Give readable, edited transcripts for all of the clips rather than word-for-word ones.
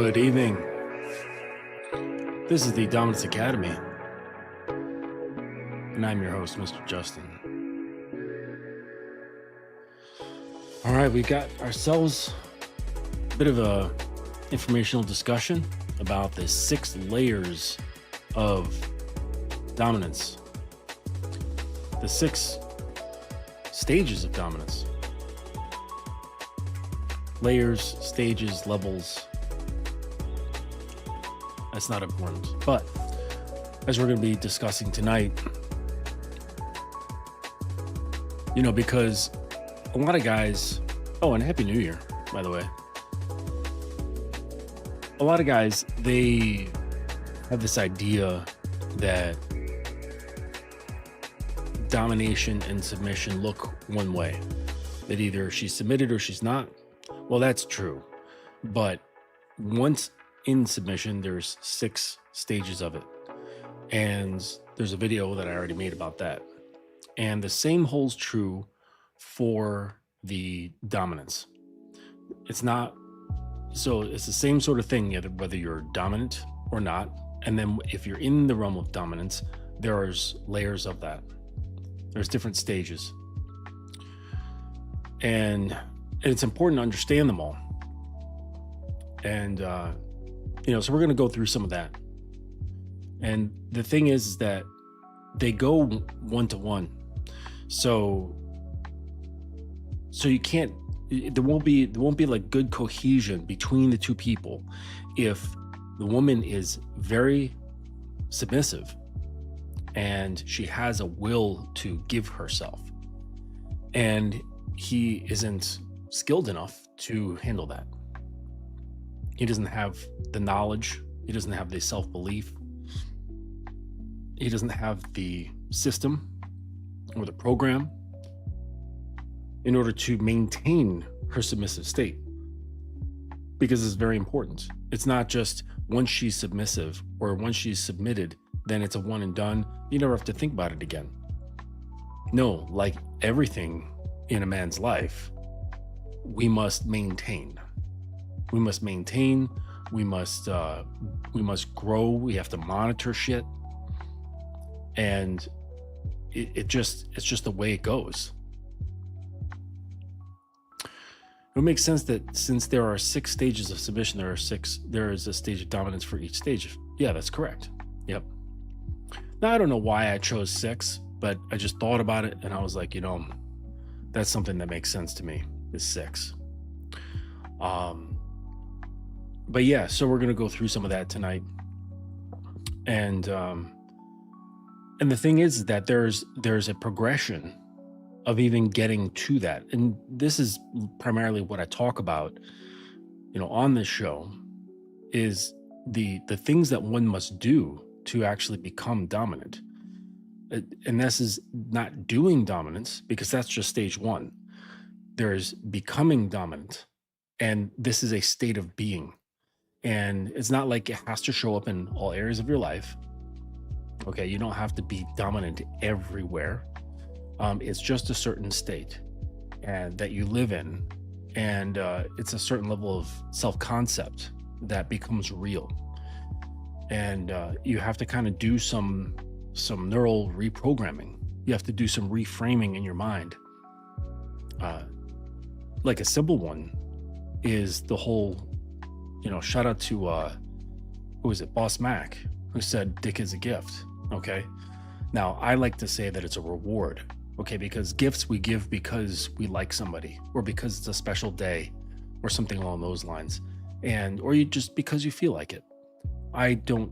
Good evening. This is the Dominance Academy, and I'm your host, Mr. Justin. All right, we got ourselves a bit of a informational discussion about the 6 layers of dominance, the 6 stages of dominance. Layers, stages, levels. That's not important. But as we're going to be discussing tonight, because a lot of guys, and Happy New Year, by the way. A lot of guys, they have this idea that domination and submission look one way, that either she's submitted or she's not. Well, that's true. But once in submission, there's 6 stages of it. And there's a video that I already made about that. And the same holds true for the dominance. It's the same sort of thing, whether you're dominant or not. And then if you're in the realm of dominance, there's layers of that. There's different stages. And it's important to understand them all. And, so we're going to go through some of that. And the thing is that they go one-to-one. So you can't, there won't be like good cohesion between the two people if the woman is very submissive and she has a will to give herself, and he isn't skilled enough to handle that. He doesn't have the knowledge. He doesn't have the self-belief. He doesn't have the system or the program in order to maintain her submissive state, because it's very important. It's not just once she's submissive or once she's submitted, then it's a one and done. You never have to think about it again. No, like everything in a man's life, we must maintain. We must maintain. We must grow. We have to monitor shit, and it's just the way it goes. It makes sense that since there are 6 stages of submission, there is a stage of dominance for each stage. Yeah, that's correct. Yep. Now, I don't know why I chose 6, but I just thought about it and I was like, that's something that makes sense to me, is 6. But yeah, so we're going to go through some of that tonight. And the thing is that there's a progression of even getting to that. And this is primarily what I talk about, on this show, is the things that one must do to actually become dominant. And this is not doing dominance, because that's just stage 1. There's becoming dominant, and this is a state of being. And it's not like it has to show up in all areas of your life. Okay, you don't have to be dominant everywhere. It's just a certain state and that you live in, and it's a certain level of self-concept that becomes real. And you have to kind of do some neural reprogramming. You have to do some reframing in your mind. Like a simple one is the whole, shout out to who is it, Boss Mac, who said dick is a gift. Okay, now I like to say that it's a reward. Okay, because gifts we give because we like somebody, or because it's a special day, or something along those lines, or you just because you feel like it. I don't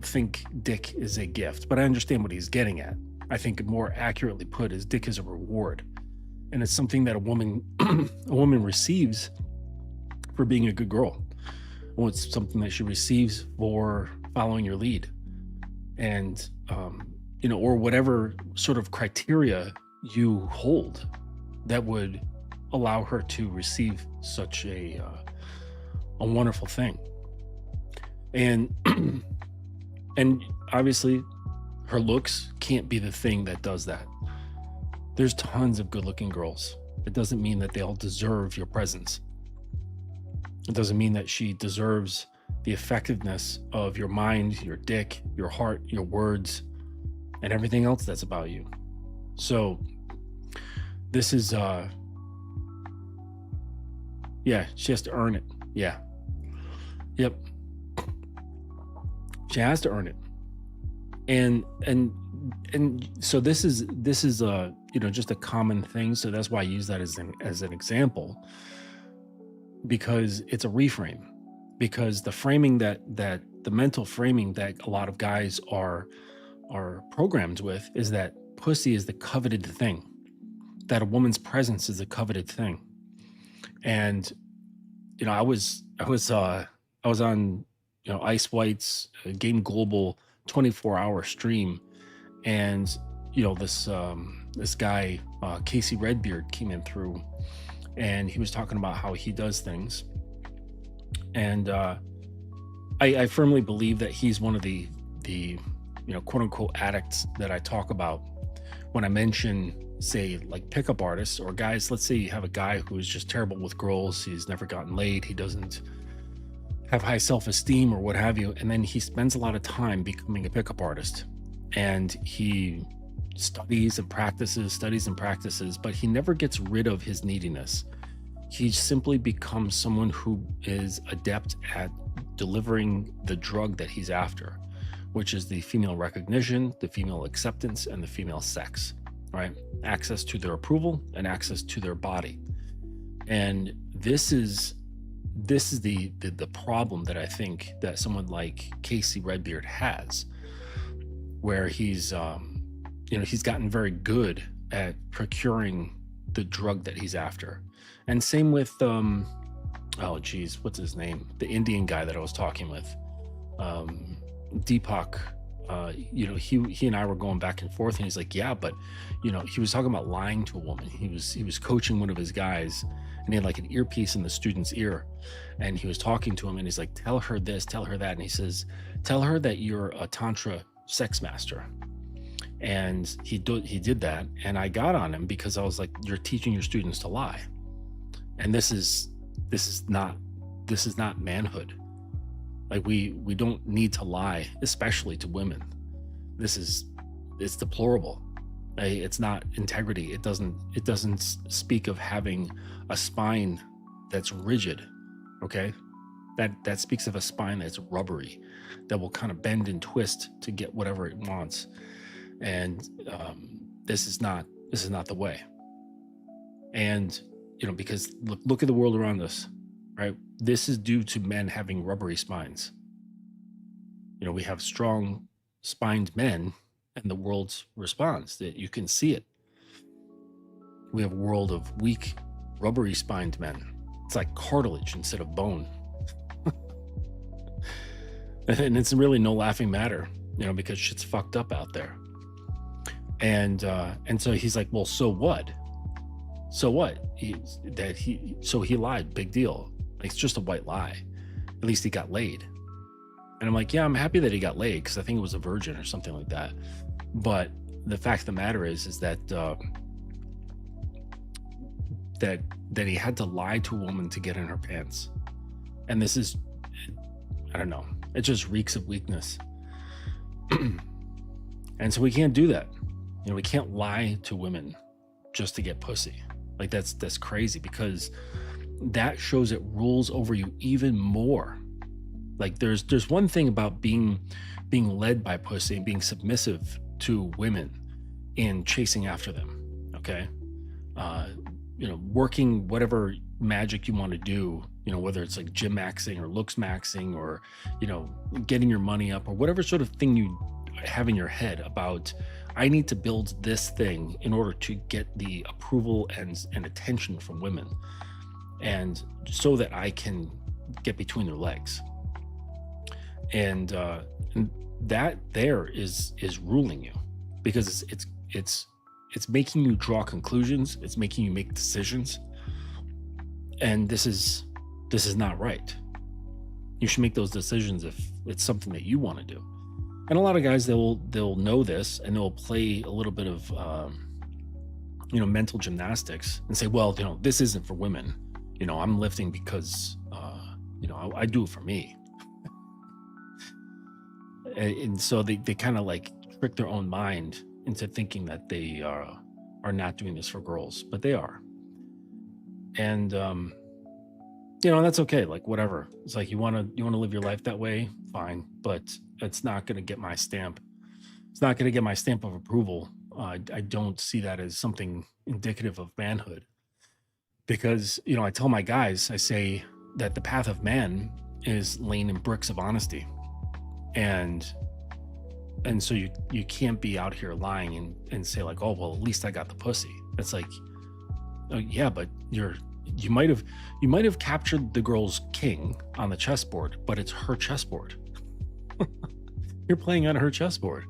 think dick is a gift, but I understand what he's getting at. I think more accurately put is dick is a reward, and it's something that a woman receives for being a good girl. Or it's something that she receives for following your lead, and or whatever sort of criteria you hold that would allow her to receive such a wonderful thing. And obviously her looks can't be the thing that does that. There's tons of good-looking girls. It doesn't mean that they all deserve your presence. It doesn't mean that she deserves the effectiveness of your mind, your dick, your heart, your words, and everything else that's about you. So this is yeah, she has to earn it. Yeah. Yep. She has to earn it. And so this is just a common thing. So that's why I use that as an example, because it's a reframe. Because the framing that the mental framing that a lot of guys are programmed with is that pussy is the coveted thing, that a woman's presence is a coveted thing. And I was on Ice White's Game Global 24-hour stream, and this guy Casey Redbeard came in through, and he was talking about how he does things. And I firmly believe that he's one of the quote unquote addicts that I talk about when I mention, say, like pickup artists or guys. Let's say you have a guy who is just terrible with girls. He's never gotten laid. He doesn't have high self-esteem or what have you. And then he spends a lot of time becoming a pickup artist, and he studies and practices, but he never gets rid of his neediness. He simply becomes someone who is adept at delivering the drug that he's after, which is the female recognition, the female acceptance, and the female sex, right? Access to their approval and access to their body. And this is the problem that I think that someone like Casey Redbeard has, where he's gotten very good at procuring the drug that he's after. And same with what's his name? The Indian guy that I was talking with, Deepak. He and I were going back and forth, and he's like, yeah, but he was talking about lying to a woman. He was coaching one of his guys, and he had like an earpiece in the student's ear, and he was talking to him, and he's like, tell her this, tell her that, and he says, tell her that you're a tantra sex master. And he did that, and I got on him because I was like, you're teaching your students to lie, and this is not manhood. Like we don't need to lie, especially to women. It's deplorable. It's not integrity. It doesn't speak of having a spine that's rigid. Okay, that speaks of a spine that's rubbery, that will kind of bend and twist to get whatever it wants. And this is not the way. And because look at the world around us, right? This is due to men having rubbery spines. We have strong spined men, and the world responds. That you can see it. We have a world of weak, rubbery spined men. It's like cartilage instead of bone. And it's really no laughing matter, because shit's fucked up out there. And so he's like, well, so what? So what? He lied. Big deal. Like, it's just a white lie. At least he got laid. And I'm like, yeah, I'm happy that he got laid, because I think it was a virgin or something like that. But the fact of the matter is that that he had to lie to a woman to get in her pants. And this is, I don't know, it just reeks of weakness. And so we can't do that. We can't lie to women just to get pussy. Like, that's crazy, because that shows it rules over you even more. Like, there's one thing about being led by pussy and being submissive to women in chasing after them. Okay, working whatever magic you want to do. Whether it's like gym maxing or looks maxing, or getting your money up, or whatever sort of thing you have in your head about, I need to build this thing in order to get the approval and attention from women, and so that I can get between their legs. And that there is ruling you, because it's making you draw conclusions. It's making you make decisions. And this is not right. You should make those decisions if it's something that you want to do. And a lot of guys, they'll know this, and they'll play a little bit of mental gymnastics and say, well, this isn't for women. I'm lifting because I do it for me. And so they kind of like trick their own mind into thinking that they are not doing this for girls, but they are. And that's okay. Like whatever. It's like you want to live your life that way, fine. But it's not going to get my stamp. It's not going to get my stamp of approval. I don't see that as something indicative of manhood, because I tell my guys, I say that the path of man is laying in bricks of honesty, and so you can't be out here lying and say like, oh well, at least I got the pussy. It's like, oh yeah, but you might have captured the girl's king on the chessboard, but it's her chessboard. You're playing on her chessboard.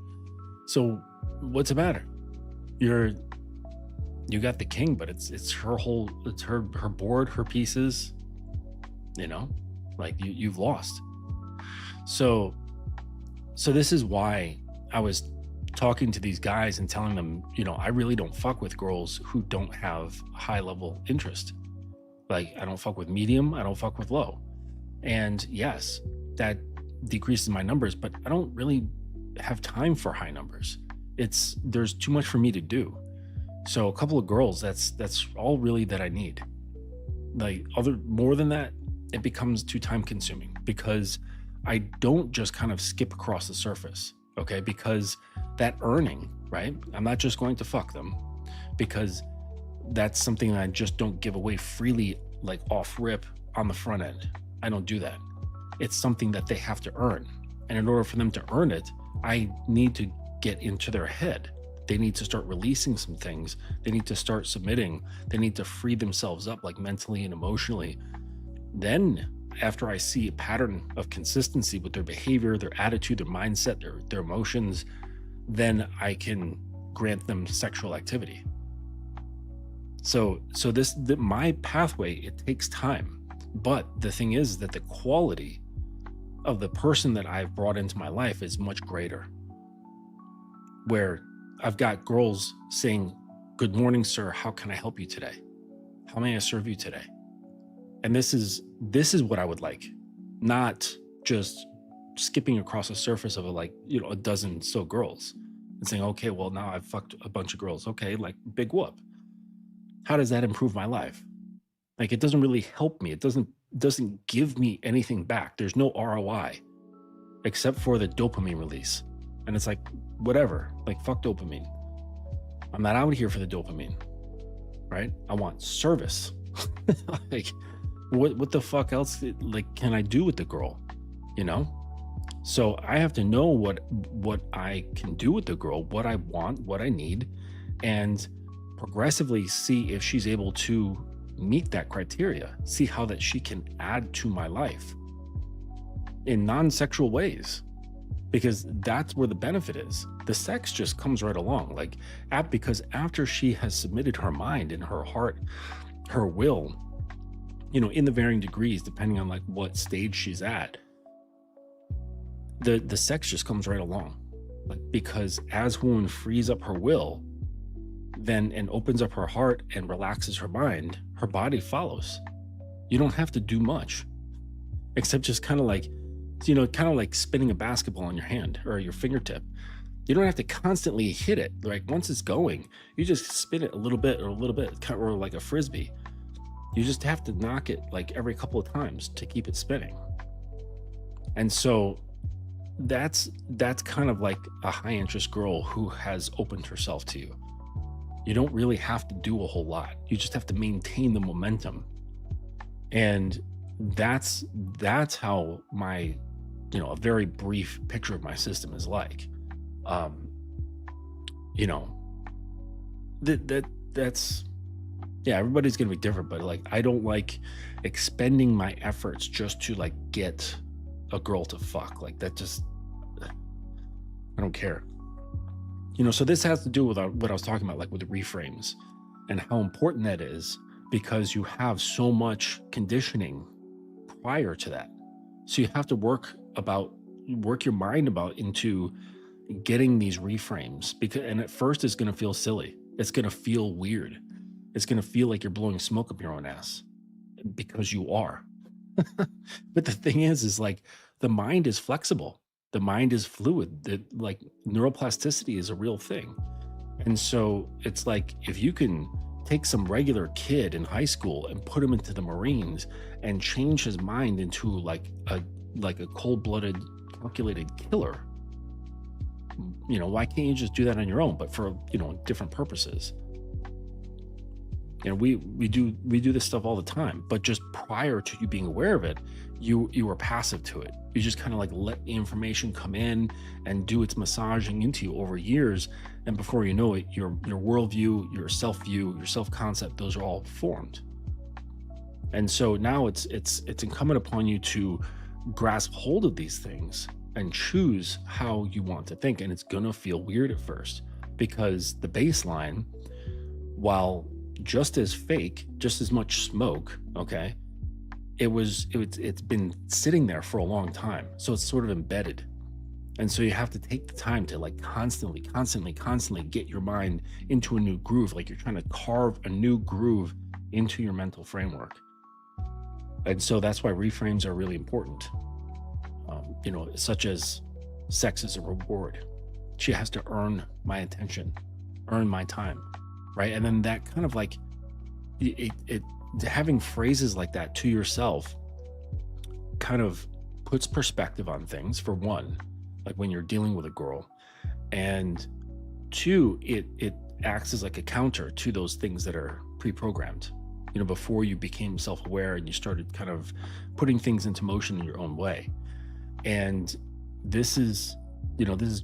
So what's the matter? You got the king, but it's her board, her pieces, like you've lost. So this is why I was talking to these guys and telling them, I really don't fuck with girls who don't have high level interest. Like I don't fuck with medium, I don't fuck with low. And yes, that decreases my numbers, but I don't really have time for high numbers. There's too much for me to do. So a couple of girls, that's all really that I need. Like more than that, it becomes too time consuming, because I don't just kind of skip across the surface. Okay. Because that earning, right? I'm not just going to fuck them, because that's something that I just don't give away freely, like off rip on the front end. I don't do that. It's something that they have to earn. And in order for them to earn it, I need to get into their head. They need to start releasing some things. They need to start submitting. They need to free themselves up, like mentally and emotionally. Then after I see a pattern of consistency with their behavior, their attitude, their mindset, their emotions, then I can grant them sexual activity. So my pathway, it takes time. But the thing is that the quality of the person that I've brought into my life is much greater. Where I've got girls saying, "Good morning, sir. How can I help you today? How may I serve you today?" And this is what I would like, not just skipping across the surface of a dozen so girls and saying, "Okay, well now I've fucked a bunch of girls. Okay, like big whoop. How does that improve my life?" Like it doesn't really help me. It doesn't give me anything back. There's no ROI except for the dopamine release. And it's like, whatever, like fuck dopamine. I'm not out here for the dopamine, right? I want service. Like what the fuck else like can I do with the girl? So I have to know what I can do with the girl, what I want, what I need, and progressively see if she's able to meet that criteria, see how that she can add to my life in non-sexual ways, because that's where the benefit is. The sex just comes right along, because after she has submitted her mind and her heart, her will, in the varying degrees, depending on like what stage she's at, the sex just comes right along. Like, because as woman frees up her will, then and opens up her heart and relaxes her mind, her body follows. You don't have to do much, except just kind of like spinning a basketball in your hand or your fingertip. You don't have to constantly hit it. Like once it's going, you just spin it a little bit, or like a frisbee. You just have to knock it like every couple of times to keep it spinning. And so that's kind of like a high interest girl who has opened herself to you. You don't really have to do a whole lot. You just have to maintain the momentum. And that's how my, a very brief picture of my system is like. That's yeah, everybody's gonna be different, but like I don't like expending my efforts just to like get a girl to fuck. Like that just, I don't care. So this has to do with what I was talking about, like with the reframes and how important that is, because you have so much conditioning prior to that. So you have to work your mind into getting these reframes, and at first it's going to feel silly. It's going to feel weird. It's going to feel like you're blowing smoke up your own ass, because you are. But the thing is like the mind is flexible. The mind is fluid. Like neuroplasticity is a real thing. And so it's like if you can take some regular kid in high school and put him into the Marines and change his mind into like a cold-blooded, calculated killer, why can't you just do that on your own, but for different purposes? We do this stuff all the time, but just prior to you being aware of it, you were passive to it. You just kind of like let the information come in and do its massaging into you over years, and before you know it, your worldview, your self-view, your self-concept, those are all formed. And so now it's incumbent upon you to grasp hold of these things and choose how you want to think. And it's gonna feel weird at first, because the baseline, while just as fake, just as much smoke, okay, it's been sitting there for a long time, so it's sort of embedded. And so you have to take the time to like constantly get your mind into a new groove, like you're trying to carve a new groove into your mental framework. And so that's why reframes are really important. Such as sex is a reward. She has to earn my attention, earn my time, right? And then that kind of like having phrases like that to yourself kind of puts perspective on things, for one, like when you're dealing with a girl, and two, it acts as like a counter to those things that are pre-programmed, before you became self-aware and you started kind of putting things into motion in your own way. And this is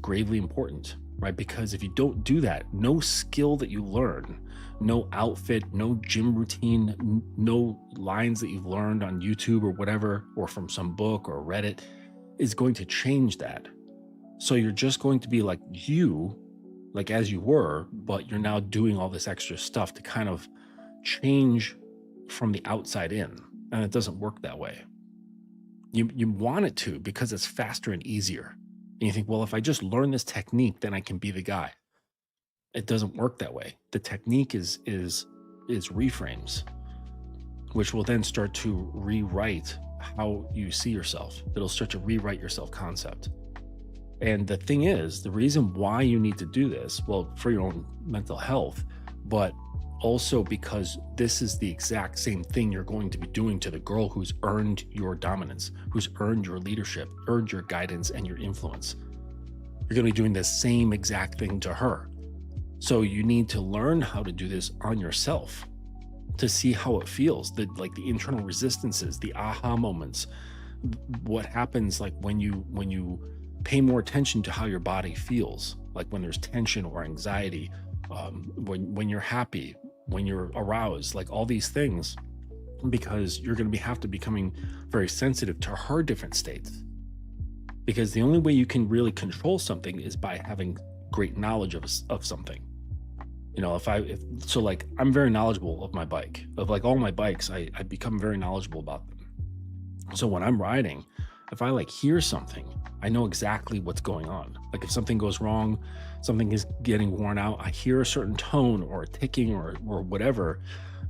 gravely important, right? Because if you don't do that, no skill that you learn, no outfit, no gym routine, no lines that you've learned on YouTube or whatever, or from some book or Reddit, is going to change that. So you're just going to be like you, like as you were, but you're now doing all this extra stuff to kind of change from the outside in. And it doesn't work that way. You want it to, because it's faster and easier. And you think, well, if I just learn this technique, then I can be the guy. It doesn't work that way. The technique is reframes, which will then start to rewrite how you see yourself. It'll start to rewrite your self-concept. And the thing is, the reason why you need to do this, well, for your own mental health, but also because this is the exact same thing you're going to be doing to the girl who's earned your dominance, who's earned your leadership, earned your guidance and your influence. You're going to be doing the same exact thing to her. So you need to learn how to do this on yourself to see how it feels, the internal resistances, the aha moments, what happens like when you pay more attention to how your body feels, like when there's tension or anxiety, when you're happy, when you're aroused, like all these things, because you're going to have to becoming very sensitive to her different states. Because the only way you can really control something is by having great knowledge of something. So like I'm very knowledgeable of my bike, of like all my bikes, I become very knowledgeable about them. So when I'm riding, if I like hear something, I know exactly what's going on. Like if something goes wrong, something is getting worn out, I hear a certain tone or a ticking or whatever,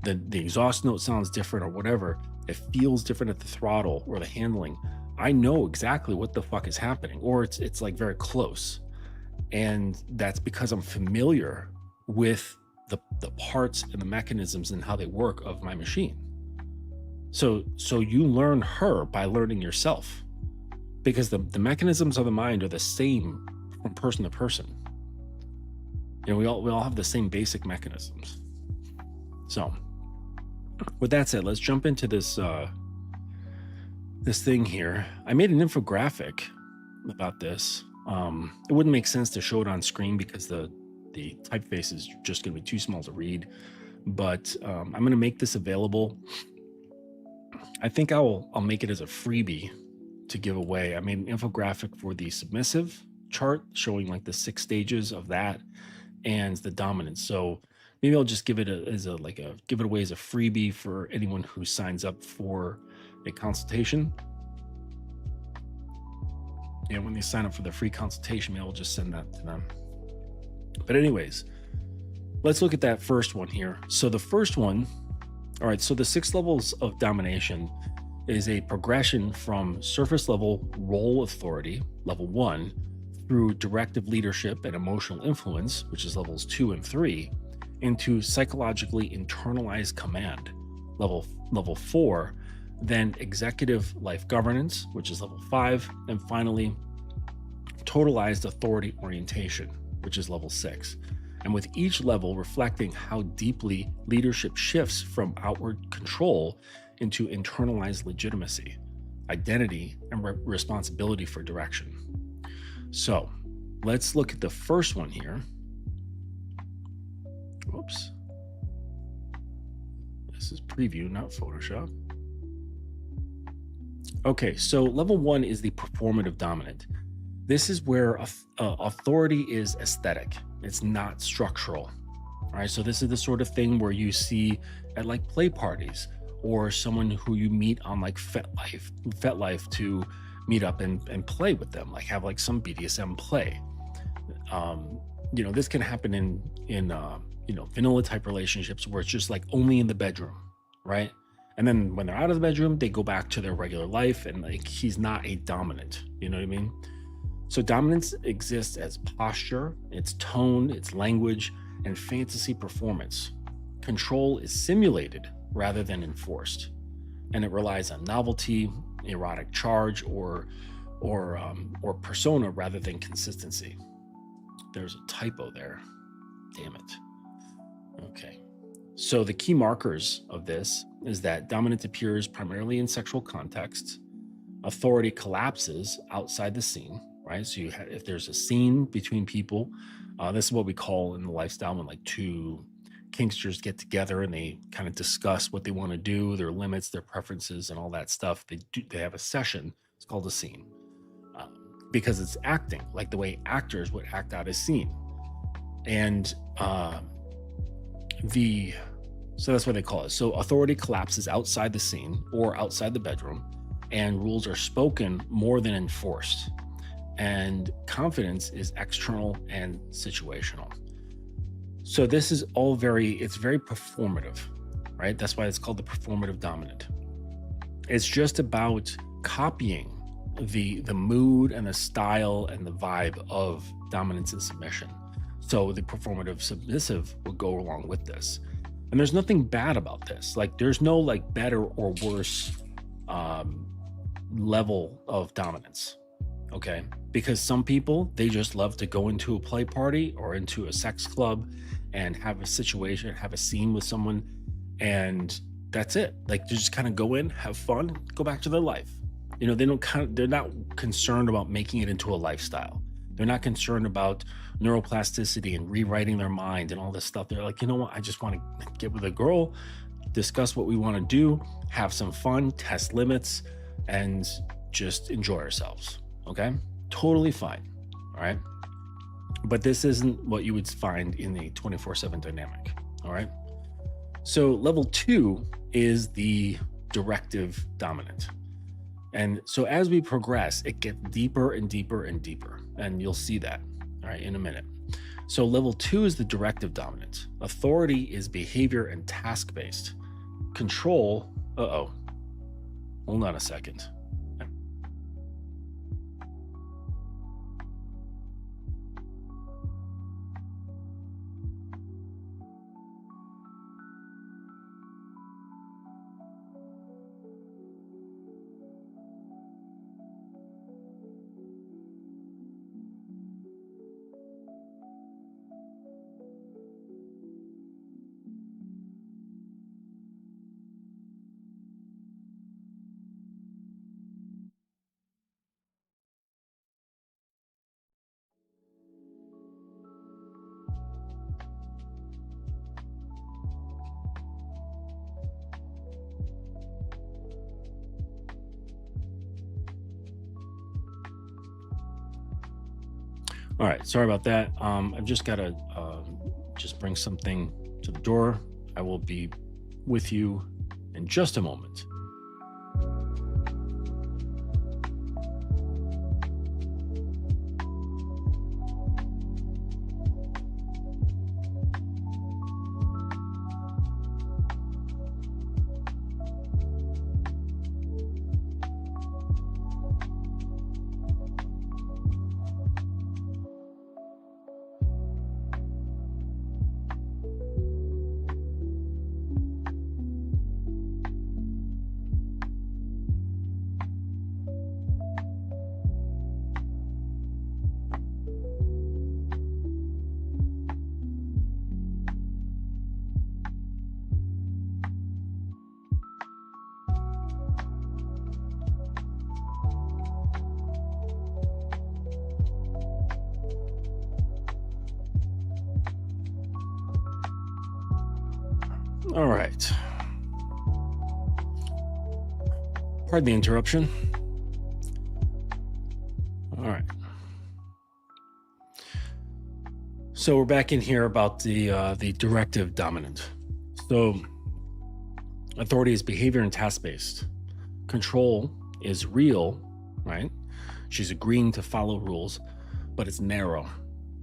the exhaust note sounds different or whatever, it feels different at the throttle or the handling. I know exactly what the fuck is happening, or it's like very close. And that's because I'm familiar with the parts and the mechanisms and how they work of my machine. So you learn her by learning yourself, because the mechanisms of the mind are the same from person to person. We all have the same basic mechanisms. So with that said, let's jump into this this thing here. I made an infographic about this. It wouldn't make sense to show it on screen because the typeface is just going to be too small to read, but I'm going to make this available. I think I'll make it as a freebie to give away. I made an infographic for the submissive chart showing like the 6 stages of that and the dominance. So maybe I'll just give it give it away as a freebie for anyone who signs up for a consultation. And when they sign up for the free consultation, maybe I'll just send that to them. But anyways, let's look at that first one here. So the first one, all right, so the 6 levels of domination, is a progression from surface level role authority, level 1, through directive leadership and emotional influence, which is levels 2 and 3, into psychologically internalized command, level 4, then executive life governance, which is level 5, and finally totalized authority orientation, which is level 6. And with each level reflecting how deeply leadership shifts from outward control into internalized legitimacy, identity, and responsibility for direction. So let's look at the first one here. Whoops. This is preview, not Photoshop. Okay, so level 1 is the performative dominant. This is where authority is aesthetic. It's not structural. All right, so this is the sort of thing where you see at like play parties, or someone who you meet on like FetLife to meet up and play with them, like have like some BDSM play. This can happen in vanilla type relationships where it's just like only in the bedroom, right? And then when they're out of the bedroom, they go back to their regular life, and like he's not a dominant. You know what I mean? So dominance exists as posture, its tone, its language, and fantasy performance. Control is simulated rather than enforced, and it relies on novelty, erotic charge, or persona rather than consistency. There's a typo there. Damn it. Okay. So the key markers of this is that dominance appears primarily in sexual contexts. Authority collapses outside the scene, right? So if there's a scene between people, this is what we call in the lifestyle when like two kinksters get together and they kind of discuss what they want to do, their limits, their preferences, and all that stuff. They have a session. It's called a scene because it's acting, like the way actors would act out a scene. And so that's what they call it. So authority collapses outside the scene or outside the bedroom, and rules are spoken more than enforced. And confidence is external and situational. So this is all it's very performative, right? That's why it's called the performative dominant. It's just about copying the mood and the style and the vibe of dominance and submission. So the performative submissive will go along with this. And there's nothing bad about this. Like there's no like better or worse level of dominance. Okay. Because some people, they just love to go into a play party or into a sex club and have a situation, have a scene with someone, and that's it. Like they just kind of go in, have fun, go back to their life. They're not concerned about making it into a lifestyle. They're not concerned about neuroplasticity and rewriting their mind and all this stuff. They're like, you know what? I just want to get with a girl, discuss what we want to do, have some fun, test limits, and just enjoy ourselves. Okay? Totally fine. All right? But this isn't what you would find in a 24/7 dynamic. All right? So level 2 is the directive dominant. And so as we progress, it gets deeper and deeper and deeper. And you'll see that, all right, in a minute. So level 2 is the directive dominant. Authority is behavior and task-based. Control, hold on a second. All right, sorry about that. I've just got to just bring something to the door. I will be with you in just a moment. All right. Pardon the interruption. All right. So we're back in here about the directive dominant. So authority is behavior and task-based. Control is real, right? She's agreeing to follow rules, but it's narrow,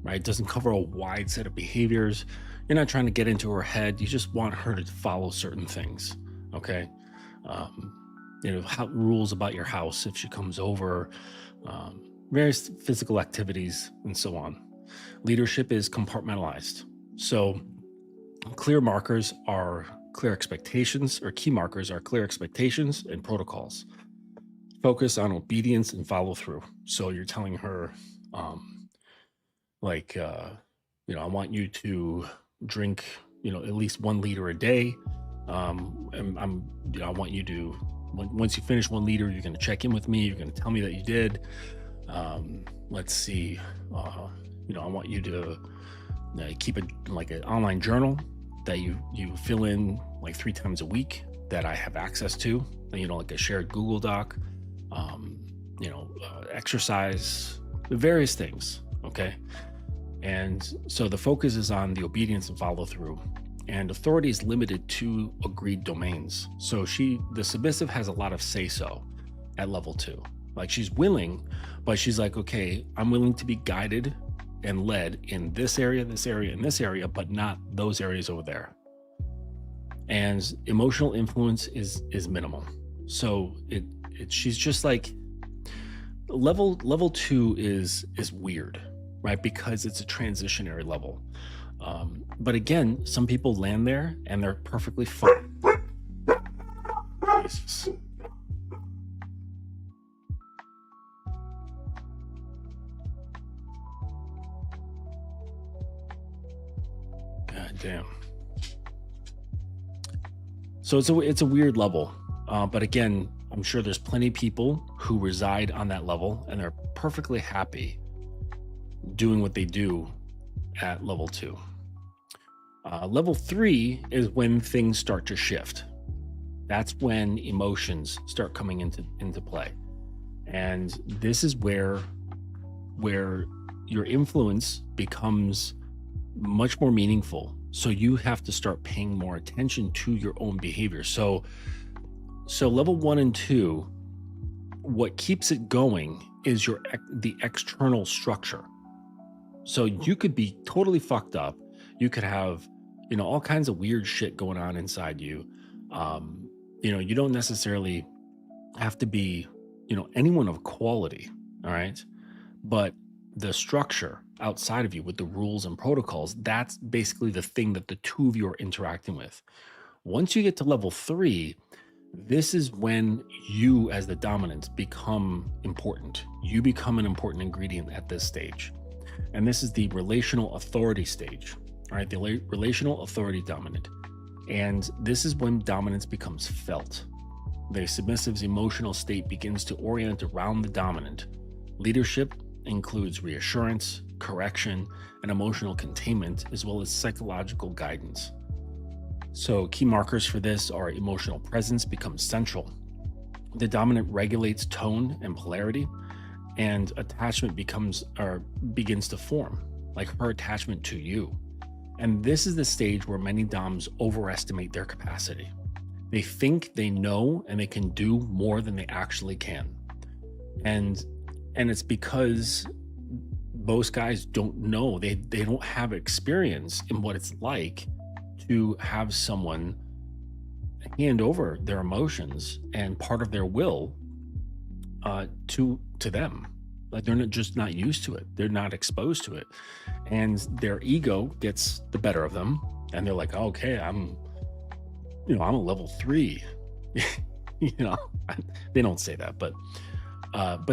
right? It doesn't cover a wide set of behaviors. You're not trying to get into her head. You just want her to follow certain things, okay? Rules about your house if she comes over, various physical activities, and so on. Leadership is compartmentalized. So clear markers are clear expectations, or key markers are clear expectations and protocols. Focus on obedience and follow through. So you're telling her, I want you to drink, at least 1 liter a day. I want you to, once you finish 1 liter, you're going to check in with me. You're going to tell me that you did. Let's see. I want you to keep it like an online journal that you fill in like 3 times a week that I have access to, like a shared Google Doc, exercise, various things. Okay. And so the focus is on the obedience and follow through, and authority is limited to agreed domains. So the submissive has a lot of say so at level 2. Like she's willing, but she's like, okay, I'm willing to be guided and led in this area, and this area, but not those areas over there. And emotional influence is minimal. So she's just like level 2 is weird, right? Because it's a transitionary level. But again, some people land there and they're perfectly fine. Jesus. God damn. So it's a weird level. But again, I'm sure there's plenty of people who reside on that level and they're perfectly happy doing what they do at level 2. Level 3 is when things start to shift. That's when emotions start coming into play. And this is where your influence becomes much more meaningful. So you have to start paying more attention to your own behavior. So level 1 and 2, what keeps it going is the external structure. So you could be totally fucked up. You could have, all kinds of weird shit going on inside you. You don't necessarily have to be, anyone of quality. All right. But the structure outside of you with the rules and protocols, that's basically the thing that the two of you are interacting with. Once you get to level 3, this is when you as the dominant become important. You become an important ingredient at this stage. And this is the relational authority stage, all right? The relational authority dominant. And this is when dominance becomes felt. The submissive's emotional state begins to orient around the dominant. Leadership includes reassurance, correction, and emotional containment, as well as psychological guidance. So key markers for this are emotional presence becomes central. The dominant regulates tone and polarity, and attachment begins to form, like her attachment to you. And this is the stage where many doms overestimate their capacity. They think they know and they can do more than they actually can. And it's because most guys don't know, they don't have experience in what it's like to have someone hand over their emotions and part of their will to them. Like they're not used to it. They're not exposed to it. And their ego gets the better of them. And they're like, okay, I'm a level 3. They don't say that, but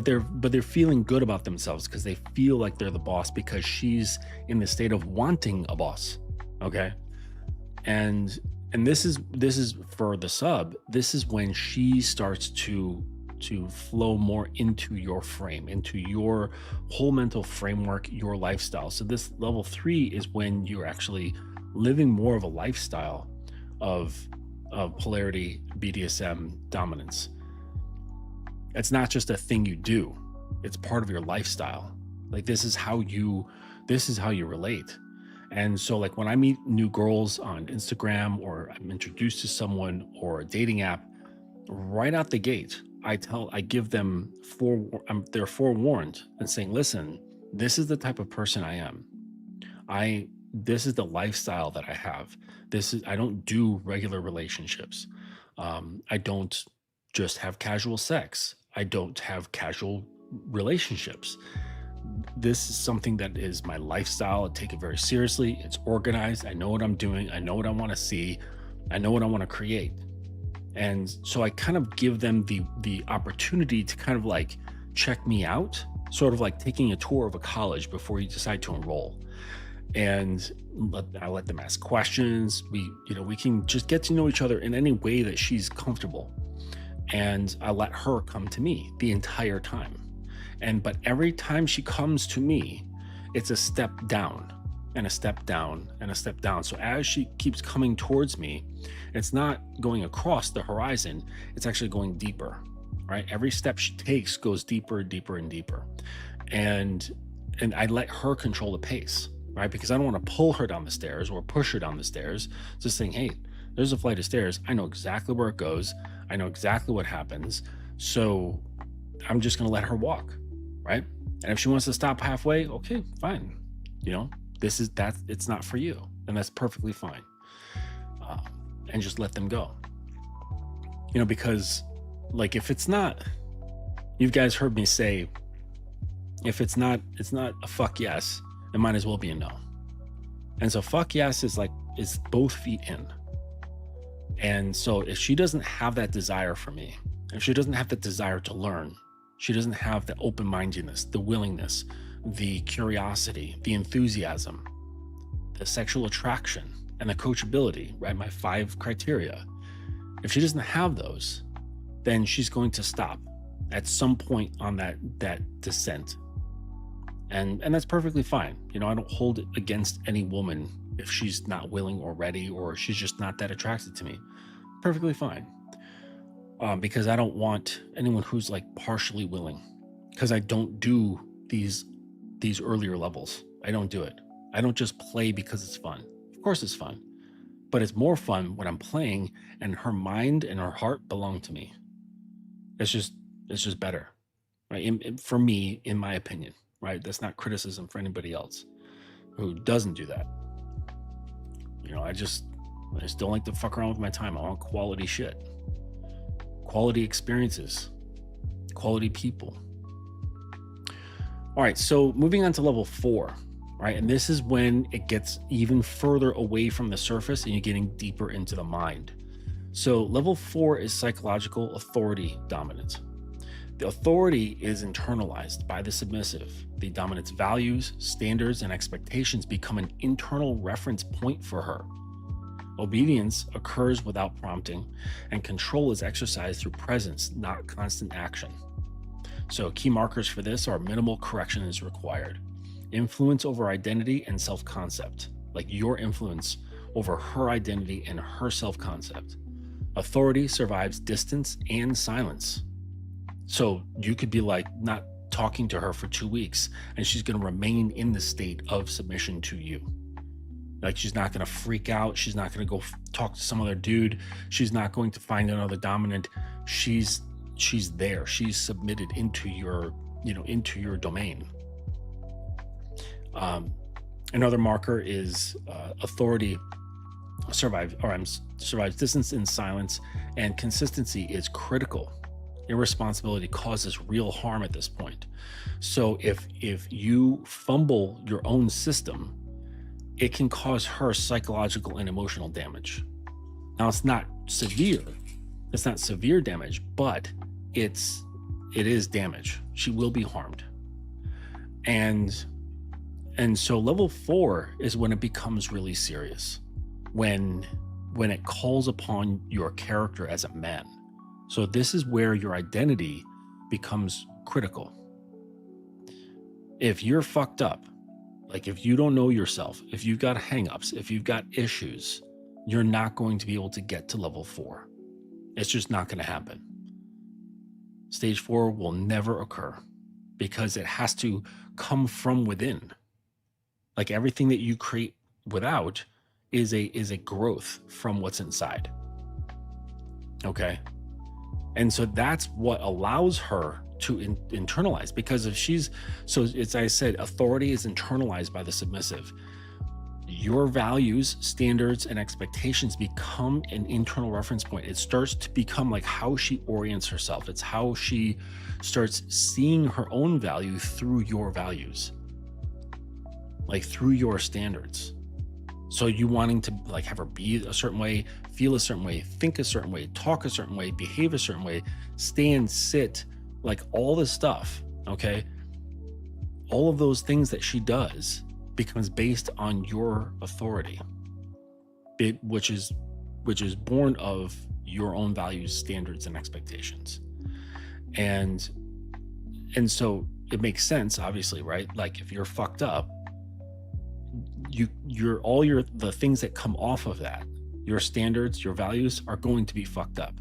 they're feeling good about themselves because they feel like they're the boss because she's in the state of wanting a boss. Okay. And this is for the sub. This is when she starts to flow more into your frame, into your whole mental framework, your lifestyle. So this level 3 is when you're actually living more of a lifestyle of polarity, BDSM, dominance. It's not just a thing you do, it's part of your lifestyle. Like this is how you relate. And so like when I meet new girls on Instagram, or I'm introduced to someone or a dating app, right out the gate, I give them they're forewarned and saying, listen, this is the type of person I am. This is the lifestyle that I have. I don't do regular relationships. I don't just have casual sex. I don't have casual relationships. This is something that is my lifestyle. I take it very seriously. It's organized. I know what I'm doing. I know what I want to see. I know what I want to create. And so I kind of give them the opportunity to kind of like check me out, sort of like taking a tour of a college before you decide to enroll. And I let them ask questions. We can just get to know each other in any way that she's comfortable. And I let her come to me the entire time. But every time she comes to me, it's a step down and a step down and a step down. So as she keeps coming towards me, it's not going across the horizon, it's actually going deeper, right? Every step she takes goes deeper, deeper, and deeper. And I let her control the pace, right? Because I don't want to pull her down the stairs or push her down the stairs. Just saying, hey, there's a flight of stairs. I know exactly where it goes. I know exactly what happens. So I'm just going to let her walk, right? And if she wants to stop halfway, okay, fine. It's not for you. And that's perfectly fine. And just let them go. Because like if it's not, you guys heard me say, if it's not a fuck yes, it might as well be a no. And so fuck yes is both feet in. And so if she doesn't have that desire for me, if she doesn't have the desire to learn, she doesn't have the open-mindedness, the willingness, the curiosity, the enthusiasm, the sexual attraction, and the coachability, right? My 5 criteria. If she doesn't have those, then she's going to stop at some point on that descent. And that's perfectly fine. I don't hold it against any woman if she's not willing or ready, or she's just not that attracted to me. Perfectly fine. Because I don't want anyone who's like partially willing, because I don't do these earlier levels. I don't do it. I don't just play because it's fun. Of course it's fun, but it's more fun when I'm playing and her mind and her heart belong to me. It's just better, right? For me, in my opinion, right? That's not criticism for anybody else who doesn't do that. I just don't like to fuck around with my time. I want quality shit, quality experiences, quality people. All right, so moving on to level 4, right? And this is when it gets even further away from the surface and you're getting deeper into the mind. So level 4 is psychological authority dominance. The authority is internalized by the submissive. The dominant's values, standards, and expectations become an internal reference point for her. Obedience occurs without prompting, and control is exercised through presence, not constant action. So key markers for this are minimal correction is required. Influence over identity and self-concept, like your influence over her identity and her self-concept. Authority survives distance and silence. So you could be like not talking to her for 2 weeks and she's going to remain in the state of submission to you. Like she's not going to freak out. She's not going to go talk to some other dude. She's not going to find another dominant. She's there. She's submitted into your domain. Another marker is authority survives distance in silence, and consistency is critical. Irresponsibility causes real harm at this point. So if you fumble your own system, it can cause her psychological and emotional damage. Now it's not severe damage, but it is damage. She will be harmed. And so level 4 is when it becomes really serious, when it calls upon your character as a man. So this is where your identity becomes critical. If you're fucked up, like if you don't know yourself, if you've got hangups, if you've got issues, you're not going to be able to get to level 4. It's just not going to happen. Stage 4 will never occur because it has to come from within. Like everything that you create without is a growth from what's inside. Okay. And so that's what allows her to internalize, because if she's, so it's, I said, authority is internalized by the submissive. Your values, standards, and expectations become an internal reference point. It starts to become like how she orients herself. It's how she starts seeing her own value through your values, like through your standards. So you wanting to like have her be a certain way, feel a certain way, think a certain way, talk a certain way, behave a certain way, stand, sit, like all this stuff, okay? All of those things that she does becomes based on your authority, which is born of your own values, standards, and expectations. And so it makes sense, obviously, right? Like if you're fucked up, the things that come off of that, your standards, your values are going to be fucked up,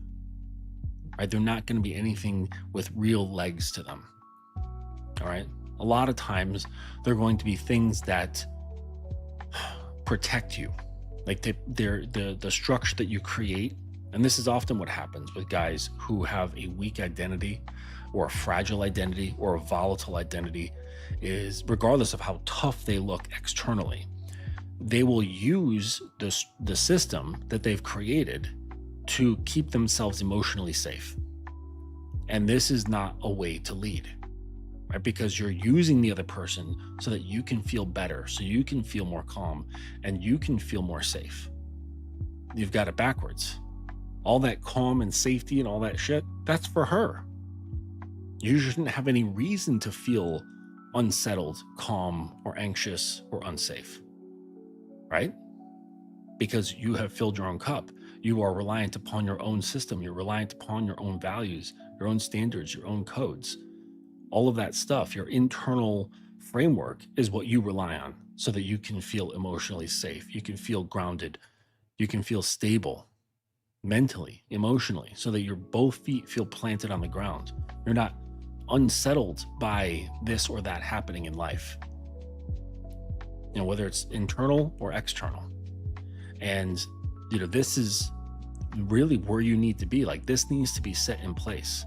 right? They're not going to be anything with real legs to them. All right. A lot of times they're going to be things that protect you, like they're the structure that you create. And this is often what happens with guys who have a weak identity or a fragile identity or a volatile identity, is regardless of how tough they look externally, they will use the system that they've created to keep themselves emotionally safe. And this is not a way to lead, right? Because you're using the other person so that you can feel better, so you can feel more calm, and you can feel more safe. You've got it backwards. All that calm and safety and all that shit, that's for her. You shouldn't have any reason to feel unsettled, calm, or anxious, or unsafe, right? Because you have filled your own cup. You are reliant upon your own system. You're reliant upon your own values, your own standards, your own codes. All of that stuff, your internal framework, is what you rely on so that you can feel emotionally safe. You can feel grounded. You can feel stable mentally, emotionally, so that your both feet feel planted on the ground. You're not unsettled by this or that happening in life, you know, whether it's internal or external. And, you know, this is really where you need to be. Like, this needs to be set in place.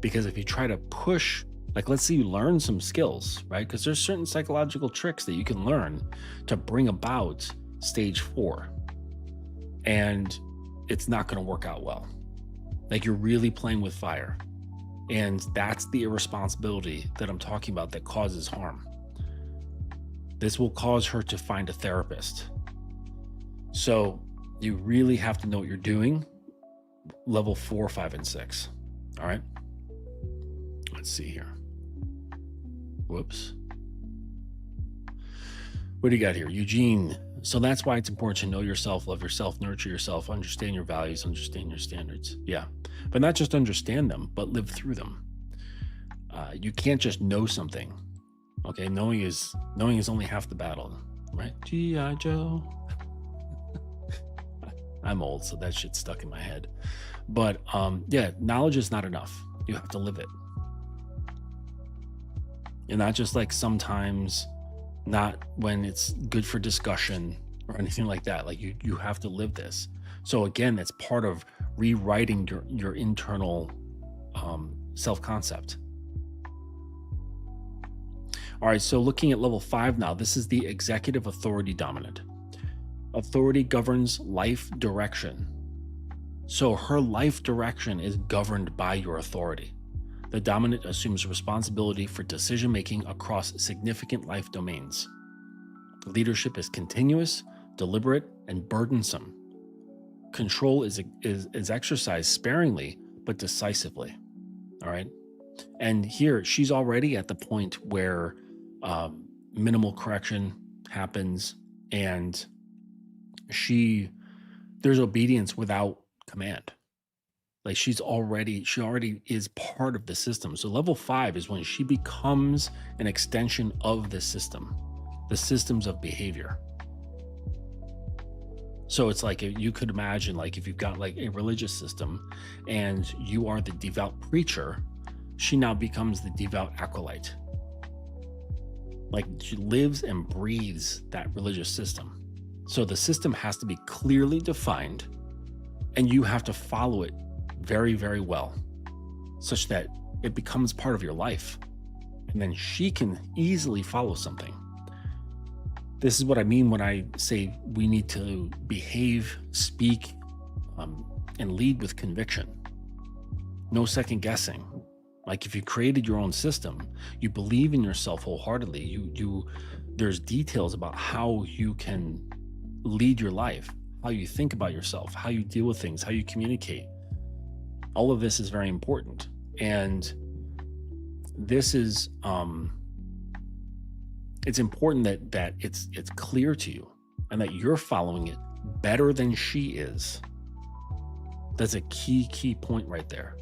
Because if you try to push, like, let's say you learn some skills, right? Because there's certain psychological tricks that you can learn to bring about stage 4. And it's not going to work out well. Like, you're really playing with fire. And that's the irresponsibility that I'm talking about that causes harm. This will cause her to find a therapist. So you really have to know what you're doing. Level 4, 5, and 6. All right. Let's see here. Whoops. What do you got here? Eugene. So that's why it's important to know yourself, love yourself, nurture yourself, understand your values, understand your standards. Yeah. But not just understand them, but live through them. You can't just know something. Okay. Knowing is only half the battle, right? G.I. Joe. I'm old, so that shit's stuck in my head. But yeah, knowledge is not enough. You have to live it. And not just like sometimes, not when it's good for discussion or anything like that. Like you have to live this. So again, that's part of rewriting your internal self-concept. All right, so looking at level 5 now, this is the executive authority dominant. Authority governs life direction. So her life direction is governed by your authority. The dominant assumes responsibility for decision-making across significant life domains. Leadership is continuous, deliberate, and burdensome. Control is exercised sparingly, but decisively. All right. And here she's already at the point where minimal correction happens, and there's obedience without command. Like she already is part of the system. So level 5 is when she becomes an extension of the system, the systems of behavior. So it's like you could imagine, like if you've got like a religious system and you are the devout preacher, she now becomes the devout acolyte. Like she lives and breathes that religious system. So the system has to be clearly defined and you have to follow it very, very well, such that it becomes part of your life. And then she can easily follow something. This is what I mean when I say we need to behave, speak, and lead with conviction. No second guessing. Like if you created your own system, you believe in yourself wholeheartedly. There's details about how you can lead your life, how you think about yourself, how you deal with things, how you communicate. All of this is very important. And this is it's important that it's clear to you and that you're following it better than she is. That's a key point right there.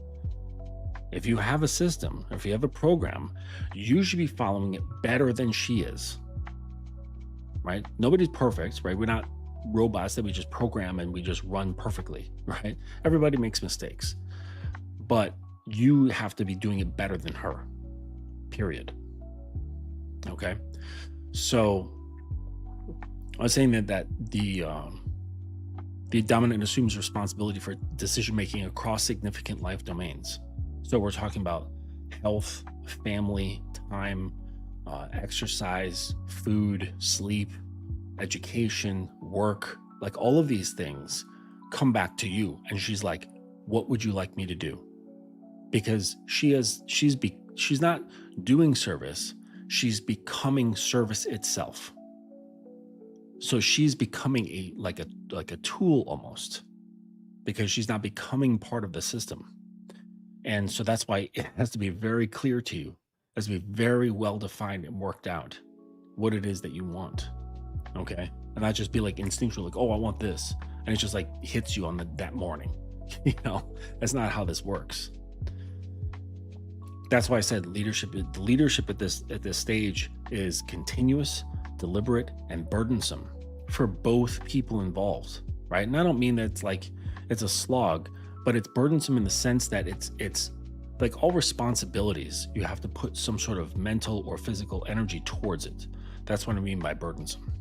If you have a system, if you have a program, you should be following it better than she is, right? Nobody's perfect, right? We're not robots that we just program and we just run perfectly, right? Everybody makes mistakes, but you have to be doing it better than her, period. Okay. So I was saying that the dominant assumes responsibility for decision-making across significant life domains. So we're talking about health, family, time, exercise, food, sleep, education, work, like all of these things come back to you. And she's like, what would you like me to do? Because she's not doing service, she's becoming service itself. So she's becoming like a tool almost, because she's not becoming part of the system. And so that's why it has to be very clear to you, it has to be very well defined and worked out what it is that you want. Okay. And not just be like instinctual, like, oh, I want this. And it just like hits you on that morning. That's not how this works. That's why I said leadership at this stage is continuous, deliberate, and burdensome for both people involved, right? And I don't mean that it's a slog, but it's burdensome in the sense that it's like all responsibilities, you have to put some sort of mental or physical energy towards it. That's what I mean by burdensome.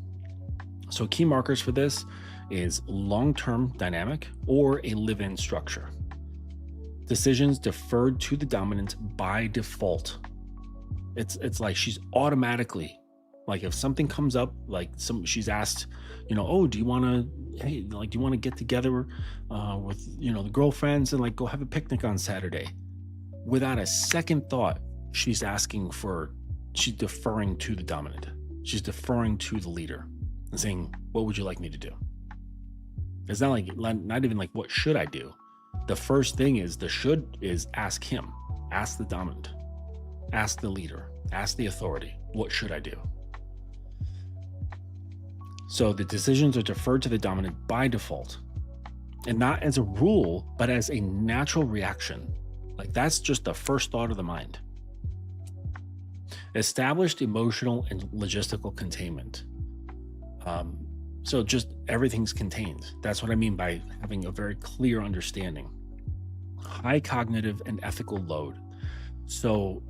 So key markers for this is long-term dynamic or a live-in structure. Decisions deferred to the dominant by default. It's like she's automatically, like if something comes up, like she's asked, oh, do you want to get together with the girlfriends and like go have a picnic on Saturday? Without a second thought, she's deferring to the dominant. She's deferring to the leader and saying, what would you like me to do? It's not even like, what should I do? The first thing is the should is ask him, ask the dominant, ask the leader, ask the authority, what should I do? So the decisions are deferred to the dominant by default, and not as a rule, but as a natural reaction. Like that's just the first thought of the mind. Established emotional and logistical containment. So just everything's contained. That's what I mean by having a very clear understanding. High cognitive and ethical load. So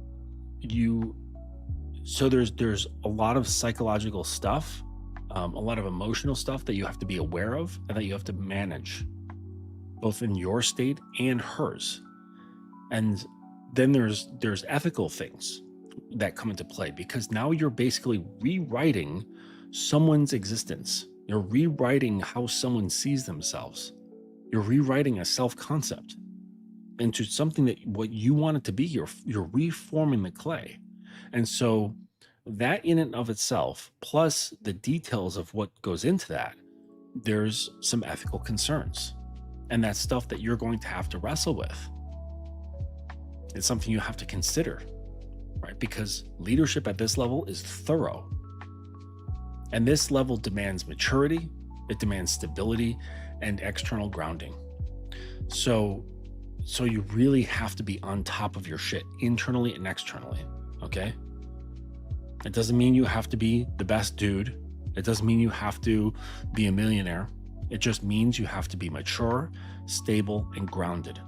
there's a lot of psychological stuff, a lot of emotional stuff that you have to be aware of and that you have to manage, both in your state and hers. And then there's ethical things that come into play, because now you're basically rewriting someone's existence. You're rewriting how someone sees themselves. You're rewriting a self-concept into something that what you want it to be. You're reforming the clay. And so that in and of itself, plus the details of what goes into that, there's some ethical concerns. And that's stuff that you're going to have to wrestle with. It's something you have to consider, right? Because leadership at this level is thorough. And this level demands maturity, it demands stability and external grounding. So you really have to be on top of your shit internally and externally, okay? It doesn't mean you have to be the best dude. It doesn't mean you have to be a millionaire. It just means you have to be mature, stable, and grounded.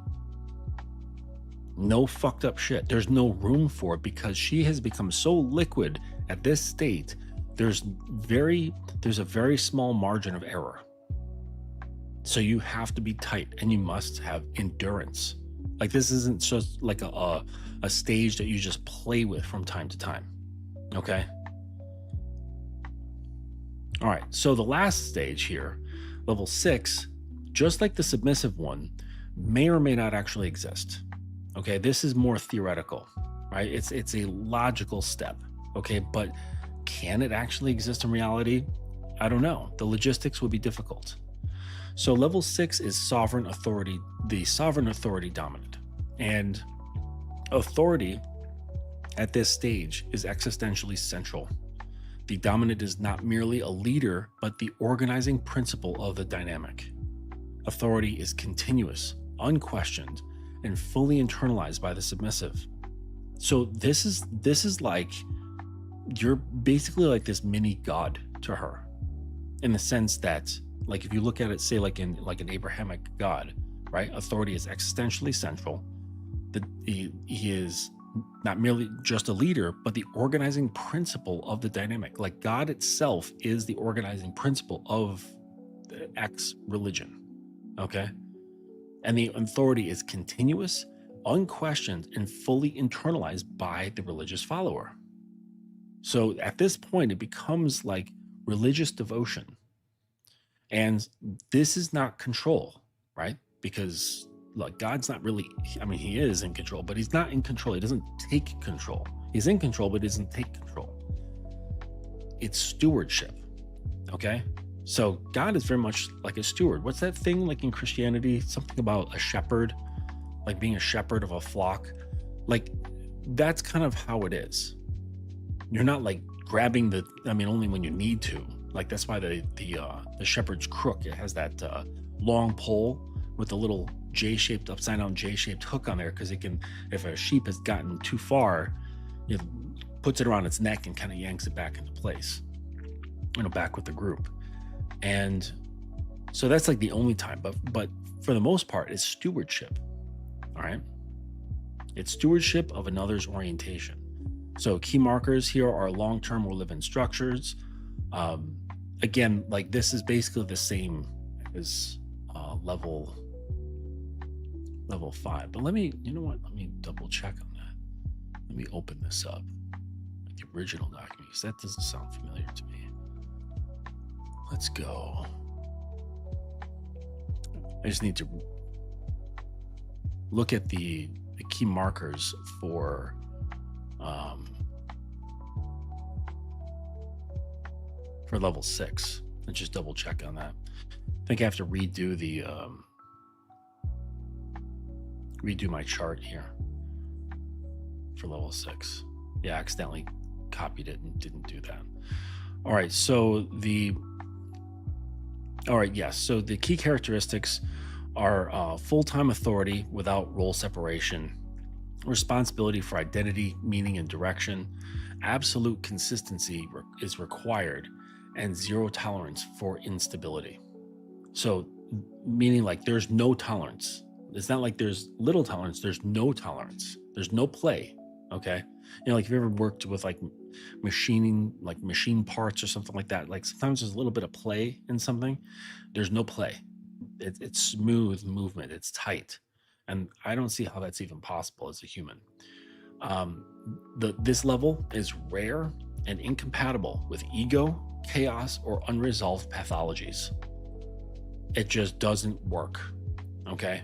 No fucked up shit. There's no room for it because she has become so liquid at this state. There's a very small margin of error. So you have to be tight and you must have endurance. Like, this isn't just like a stage that you just play with from time to time. Okay. All right. So the last stage here, level 6, just like the submissive one, may or may not actually exist. Okay. This is more theoretical, right? It's a logical step. Okay. But can it actually exist in reality? I don't know. The logistics would be difficult. So level 6 is sovereign authority, the sovereign authority dominant. And authority at this stage is existentially central. The dominant is not merely a leader, but the organizing principle of the dynamic. Authority is continuous, unquestioned, and fully internalized by the submissive. So this is like, you're basically like this mini god to her, in the sense that, like, if you look at it, say like an Abrahamic God, right? Authority is existentially central. He is not merely just a leader, but the organizing principle of the dynamic. Like, God itself is the organizing principle of the X religion. Okay. And the authority is continuous, unquestioned, and fully internalized by the religious follower. So at this point, it becomes like religious devotion. And this is not control, right? Because, look, God's not really, I mean, he is in control, but he's not in control. He doesn't take control. He's in control, but he doesn't take control. It's stewardship, okay? So God is very much like a steward. What's that thing like in Christianity? Something about a shepherd, like being a shepherd of a flock. Like, that's kind of how it is. You're not like grabbing only when you need to. Like, that's why the shepherd's crook, it has that long pole with a little J-shaped, upside down J-shaped hook on there, because it can, if a sheep has gotten too far, it puts it around its neck and kind of yanks it back into place, back with the group. And so that's like the only time, but for the most part, it's stewardship. All right. It's stewardship of another's orientation. So key markers here are long-term or live-in structures. Again, like, this is basically the same as level 5. But let me double check on that. Let me open this up. The original document, because that doesn't sound familiar to me. Let's go. I just need to look at the key markers for level 6 and just double check on that. I think I have to redo my chart here for level 6. Yeah, I accidentally copied it and didn't do that. All right, so so the key characteristics are full-time authority without role separation, responsibility for identity, meaning, and direction, absolute consistency is required, and zero tolerance for instability. So, meaning, like, there's no tolerance. It's not like there's little tolerance. There's no tolerance. There's no play. Okay. Like, if you ever worked with like machining, like machine parts or something like that, like sometimes there's a little bit of play in something. There's no play. It's smooth movement. It's tight. And I don't see how that's even possible as a human. This level is rare and incompatible with ego, chaos, or unresolved pathologies. It just doesn't work. Okay.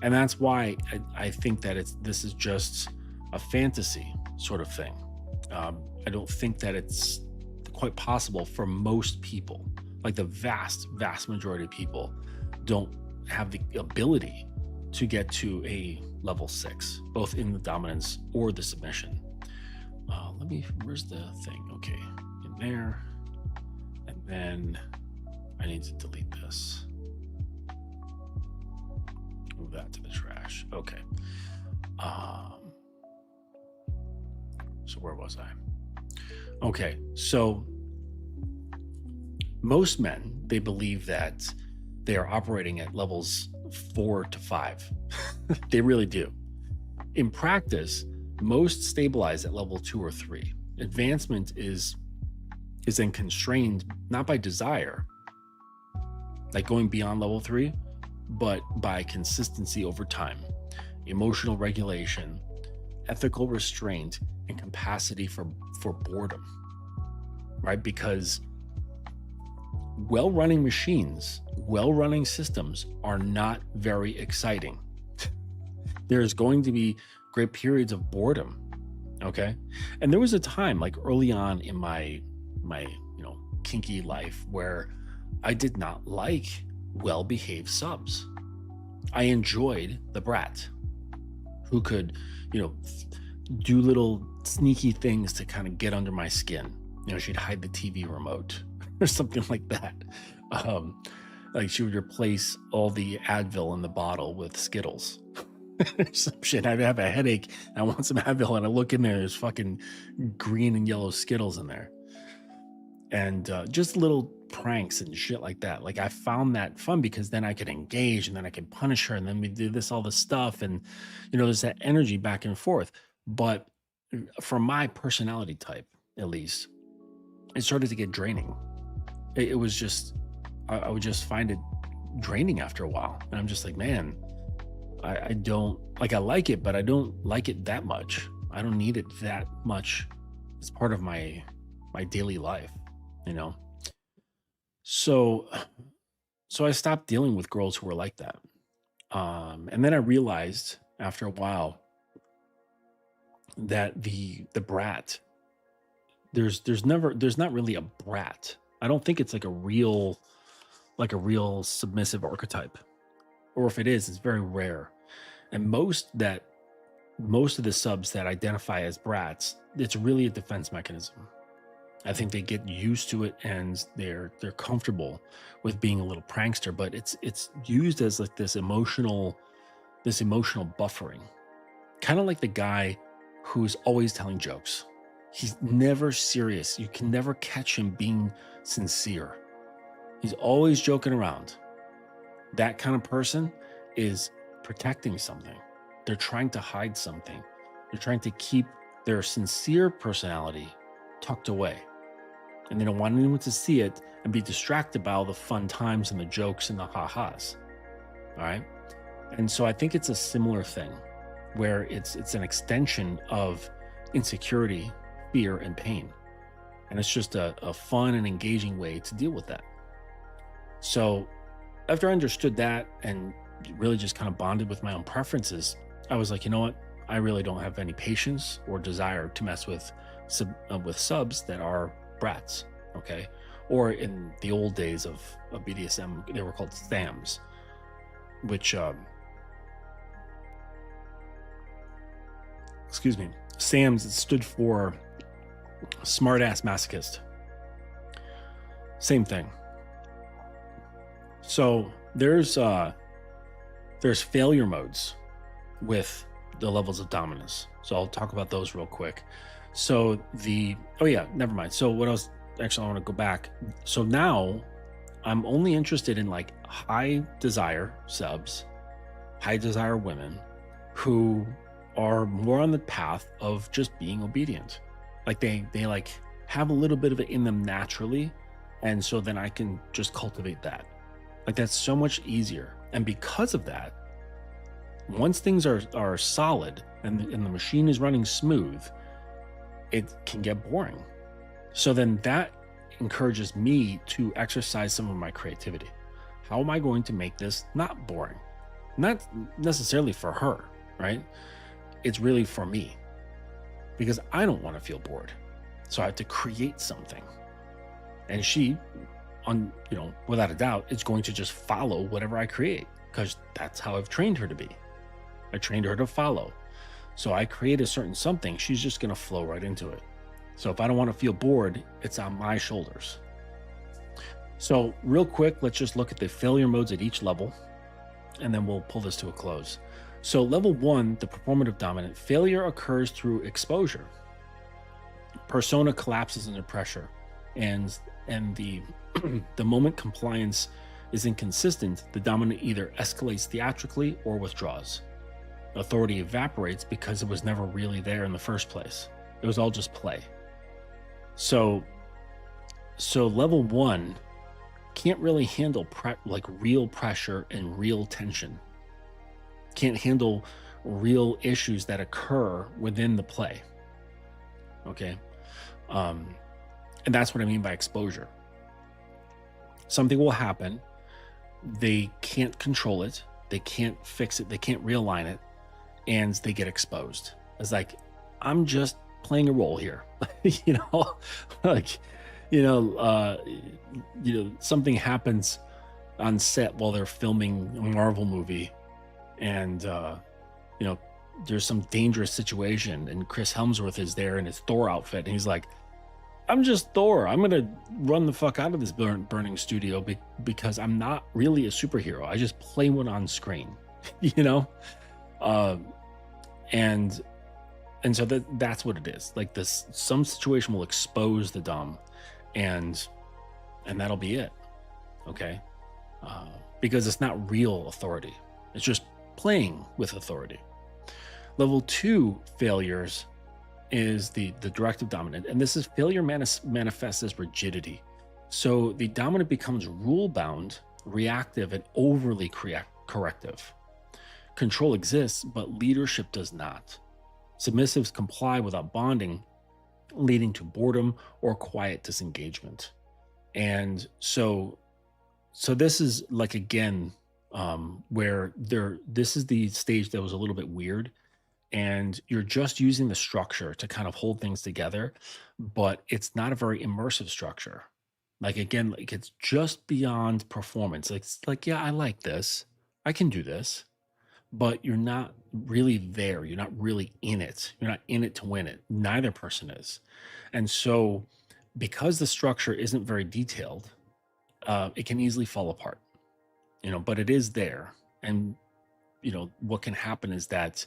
And that's why I think that this is just a fantasy sort of thing. I don't think that it's quite possible for most people. Like, the vast majority of people don't have the ability to get to a level 6, both in the dominance or the submission. Where's the thing? Okay, in there. And then I need to delete this. Move that to the trash. Okay. So where was I? Okay, so most men, they believe that they are operating at levels 4 to 5. They really do. In practice, most stabilize at level 2 or 3. Advancement is then constrained not by desire, like going beyond level 3, but by consistency over time, emotional regulation, ethical restraint, and capacity for boredom, right? Because well-running machines, well-running systems are not very exciting. There's going to be great periods of boredom, okay? And there was a time, like early on in my kinky life, where I did not like well-behaved subs. I enjoyed the brat who could, do little sneaky things to kind of get under my skin. She'd hide the TV remote or something like that. Like she would replace all the Advil in the bottle with Skittles. Some shit. I'd have a headache and I want some Advil, and I look in there, there's fucking green and yellow Skittles in there. And just little pranks and shit like that. Like I found that fun because then I could engage, and then I could punish her, and then we do all this stuff, and there's that energy back and forth. But for my personality type, at least, it started to get draining. It was just, I would just find it draining after a while, and I'm just like, man, I don't like, I like it, but I don't like it that much. I don't need it that much as part of my daily life. So I stopped dealing with girls who were like that. And then I realized after a while that the brat, there's not really a brat. I don't think it's like a real submissive archetype, or if it is, it's very rare. And most of the subs that identify as brats, it's really a defense mechanism. I think they get used to it and they're comfortable with being a little prankster, but it's used as like this emotional buffering. Kind of like the guy who's always telling jokes. He's never serious. You can never catch him being sincere. He's always joking around. That kind of person is protecting something. They're trying to hide something. They're trying to keep their sincere personality tucked away. And they don't want anyone to see it and be distracted by all the fun times and the jokes and the ha-has. All right. And so I think it's a similar thing where it's an extension of insecurity, fear, and pain. And it's just a fun and engaging way to deal with that. So after I understood that and really just kind of bonded with my own preferences, I was like, you know what? I really don't have any patience or desire to mess with subs that are brats, okay? Or in the old days of BDSM, they were called SAMs, which, SAMs, it stood for smart ass masochist. Same thing. So there's failure modes with the levels of dominance. So I'll talk about those real quick. So never mind. So what else? Actually, I want to go back. So now I'm only interested in like high desire subs, high desire women who are more on the path of just being obedient. Like they like have a little bit of it in them naturally. And so then I can just cultivate that. Like that's so much easier. And because of that, once things are solid and the machine is running smooth, it can get boring. So then that encourages me to exercise some of my creativity. How am I going to make this not boring? Not necessarily for her, right? It's really for me, because I don't want to feel bored. So I have to create something. And she, without a doubt, is going to just follow whatever I create, because that's how I've trained her to be. I trained her to follow. So I create a certain something, she's just going to flow right into it. So if I don't want to feel bored, it's on my shoulders. So real quick, let's just look at the failure modes at each level, and then we'll pull this to a close. So level 1, the performative dominant, failure occurs through exposure. Persona collapses under pressure, and the the moment compliance is inconsistent, the dominant either escalates theatrically or withdraws. Authority evaporates because it was never really there in the first place. It was all just play. So level 1 can't really handle like real pressure and real tension. Can't handle real issues that occur within the play. Okay. And that's what I mean by exposure. Something will happen. They can't control it. They can't fix it. They can't realign it. And they get exposed. It's like, I'm just playing a role here. Like, something happens on set while they're filming a Marvel movie, and there's some dangerous situation, and Chris Hemsworth is there in his Thor outfit, and he's like, I'm just Thor. I'm gonna run the fuck out of this burning studio because I'm not really a superhero. I just play one on screen, and so that's what it is. Like this, some situation will expose the dom, and that'll be it. Okay, because it's not real authority. It's just playing with authority. Level 2 failures is the directive dominant, and this is failure manifests as rigidity. So the dominant becomes rule bound, reactive, and overly corrective. Control exists, but leadership does not. Submissives comply without bonding, leading to boredom or quiet disengagement. And so this is like, again, where this is the stage that was a little bit weird, and you're just using the structure to kind of hold things together, but it's not a very immersive structure. Like, again, like it's just beyond performance. It's like, yeah, I like this, I can do this, but you're not really there. You're not really in it. You're not in it to win it. Neither person is. And so because the structure isn't very detailed, it can easily fall apart, but it is there. And, what can happen is that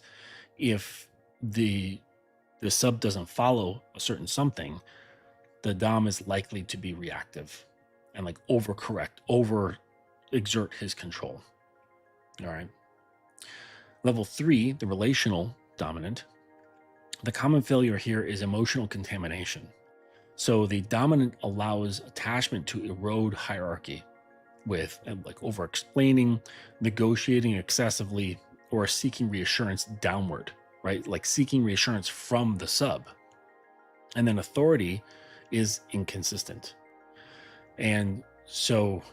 if the sub doesn't follow a certain something, the dom is likely to be reactive and like over exert his control. All right. Level 3, the relational dominant. The common failure here is emotional contamination. So the dominant allows attachment to erode hierarchy with like over explaining, negotiating excessively, or seeking reassurance downward, right? Like seeking reassurance from the sub. And then authority is inconsistent. And so,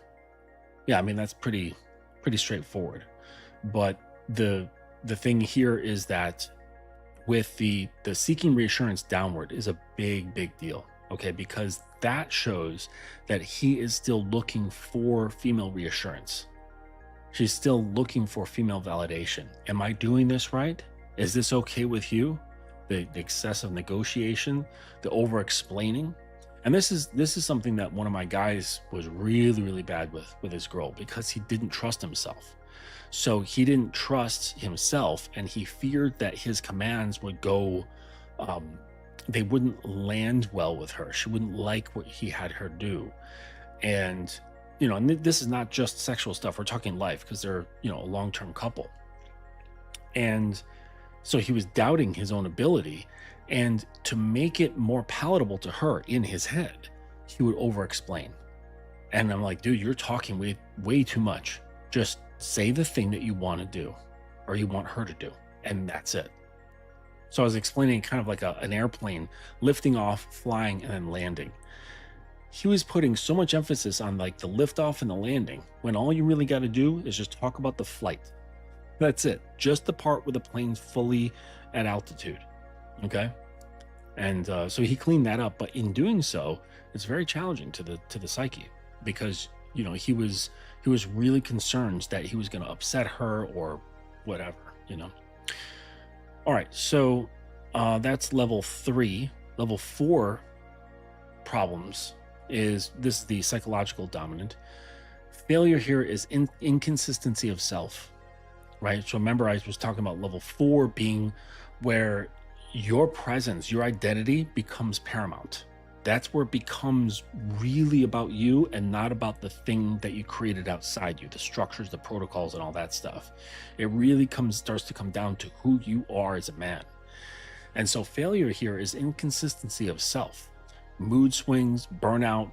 yeah, I mean, that's pretty straightforward. But the thing here is that with the seeking reassurance downward is a big deal. Okay, because that shows that he is still looking for female reassurance. She's still looking for female validation. Am I doing this right? Is this okay with you? The excessive negotiation, the over explaining. And this is something that one of my guys was really bad with his girl, because he didn't trust himself. So he didn't trust himself, and he feared that his commands would go, they wouldn't land well with her. She wouldn't like what he had her do. And, and this is not just sexual stuff. We're talking life, because they're, a long-term couple. And so he was doubting his own ability. And to make it more palatable to her in his head, he would over-explain. And I'm like, dude, you're talking way too much. Just say the thing that you want to do, or you want her to do, and that's it. So I was explaining kind of like an airplane lifting off, flying, and then landing. He was putting so much emphasis on like the liftoff and the landing, when all you really got to do is just talk about the flight. That's it. Just the part where the plane's fully at altitude. Okay. And so he cleaned that up, but in doing so, it's very challenging to the psyche, because he was really concerned that he was going to upset her or whatever. All right, so that's level 3. Level 4 problems is the psychological dominant. Failure here is inconsistency of self, right? So remember, I was talking about level 4 being where your presence, your identity becomes paramount. That's where it becomes really about you and not about the thing that you created outside you, the structures, the protocols, and all that stuff. It really starts to come down to who you are as a man. And so failure here is inconsistency of self, mood swings, burnout,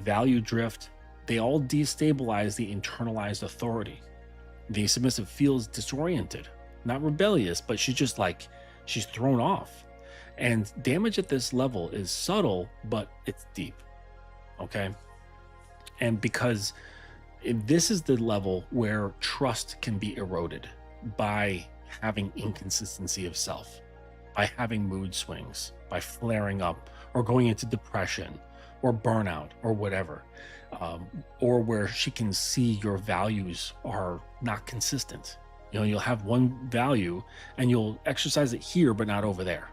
value drift. They all destabilize the internalized authority. The submissive feels disoriented, not rebellious, but she's thrown off. And damage at this level is subtle, but it's deep. Okay. And because this is the level where trust can be eroded by having inconsistency of self, by having mood swings, by flaring up or going into depression or burnout or whatever, or where she can see your values are not consistent. You'll have one value and you'll exercise it here, but not over there.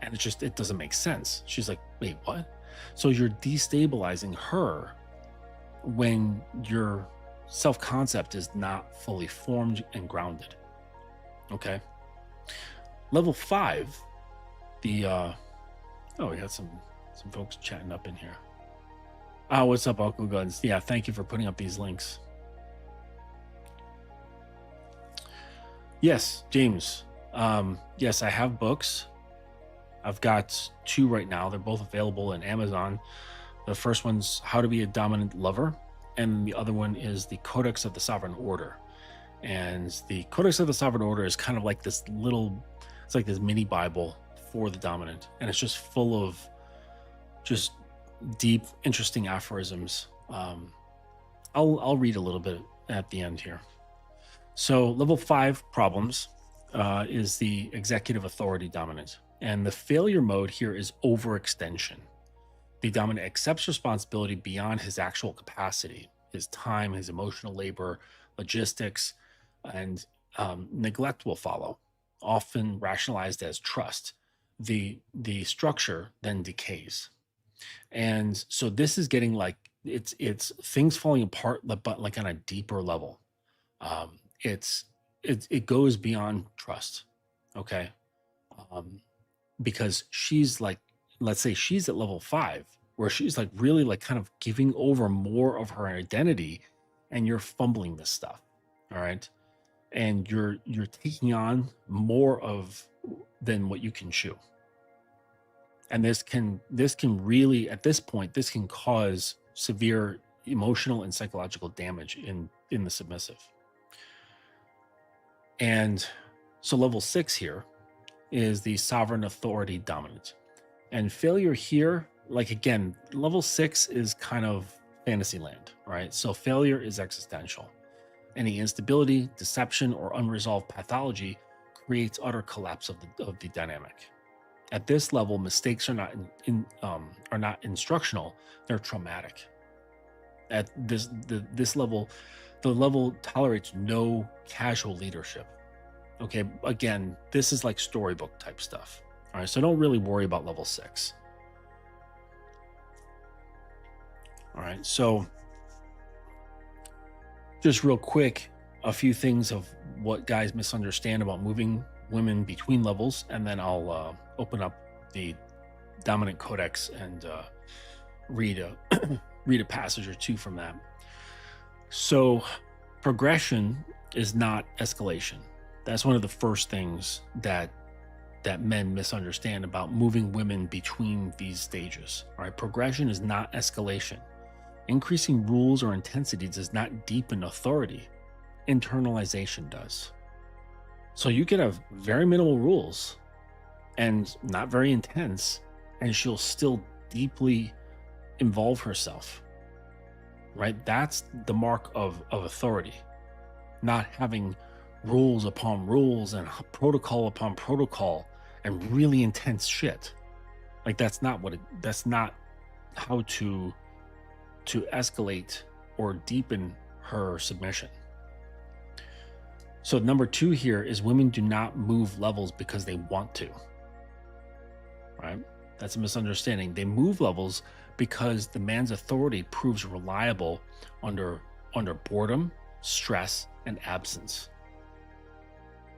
And it doesn't make sense. She's like, wait, what? So you're destabilizing her when your self-concept is not fully formed and grounded. Okay. Level 5, we got some folks chatting up in here. Oh, what's up, Uncle Guns? Yeah, thank you for putting up these links. Yes, James. Yes, I have books. I've got 2 right now. They're both available in Amazon. The first one's How to Be a Dominant Lover, and the other one is the Codex of the Sovereign Order. And the Codex of the Sovereign Order is kind of like it's like this mini Bible for the dominant, and it's just full of just deep, interesting aphorisms. I'll read a little bit at the end here. So level 5 problems is the executive authority dominant. And the failure mode here is overextension. The dominant accepts responsibility beyond his actual capacity, his time, his emotional labor, logistics, and neglect will follow, often rationalized as trust. The structure then decays. And so this is getting like, it's things falling apart, but like on a deeper level. It goes beyond trust. Okay. Because she's like, let's say she's at level 5, where she's like really like kind of giving over more of her identity, and you're fumbling this stuff. All right. And you're taking on more than what you can chew. And this can really, at this point, this can cause severe emotional and psychological damage in the submissive. And so level 6 here is the sovereign authority dominant. And failure here, like again, level 6 is kind of fantasy land, right? So failure is existential. Any instability, deception, or unresolved pathology creates utter collapse of the dynamic. At this level, mistakes are not instructional; they're traumatic. At this level, the level tolerates no casual leadership. Okay, again, this is like storybook type stuff. All right, so don't really worry about level 6. All right, so just real quick, a few things of what guys misunderstand about moving women between levels, and then I'll open up the dominant codex and read a passage or two from that. So progression is not escalation. That's one of the first things that men misunderstand about moving women between these stages. All right, progression is not escalation. Increasing rules or intensity does not deepen authority. Internalization does. So you could have very minimal rules and not very intense, and she'll still deeply involve herself, right? That's the mark of authority, not having rules upon rules and protocol upon protocol and really intense shit. Like that's not how to escalate or deepen her submission. So number 2 here is women do not move levels because they want to, right? That's a misunderstanding. They move levels because the man's authority proves reliable under boredom, stress, and absence.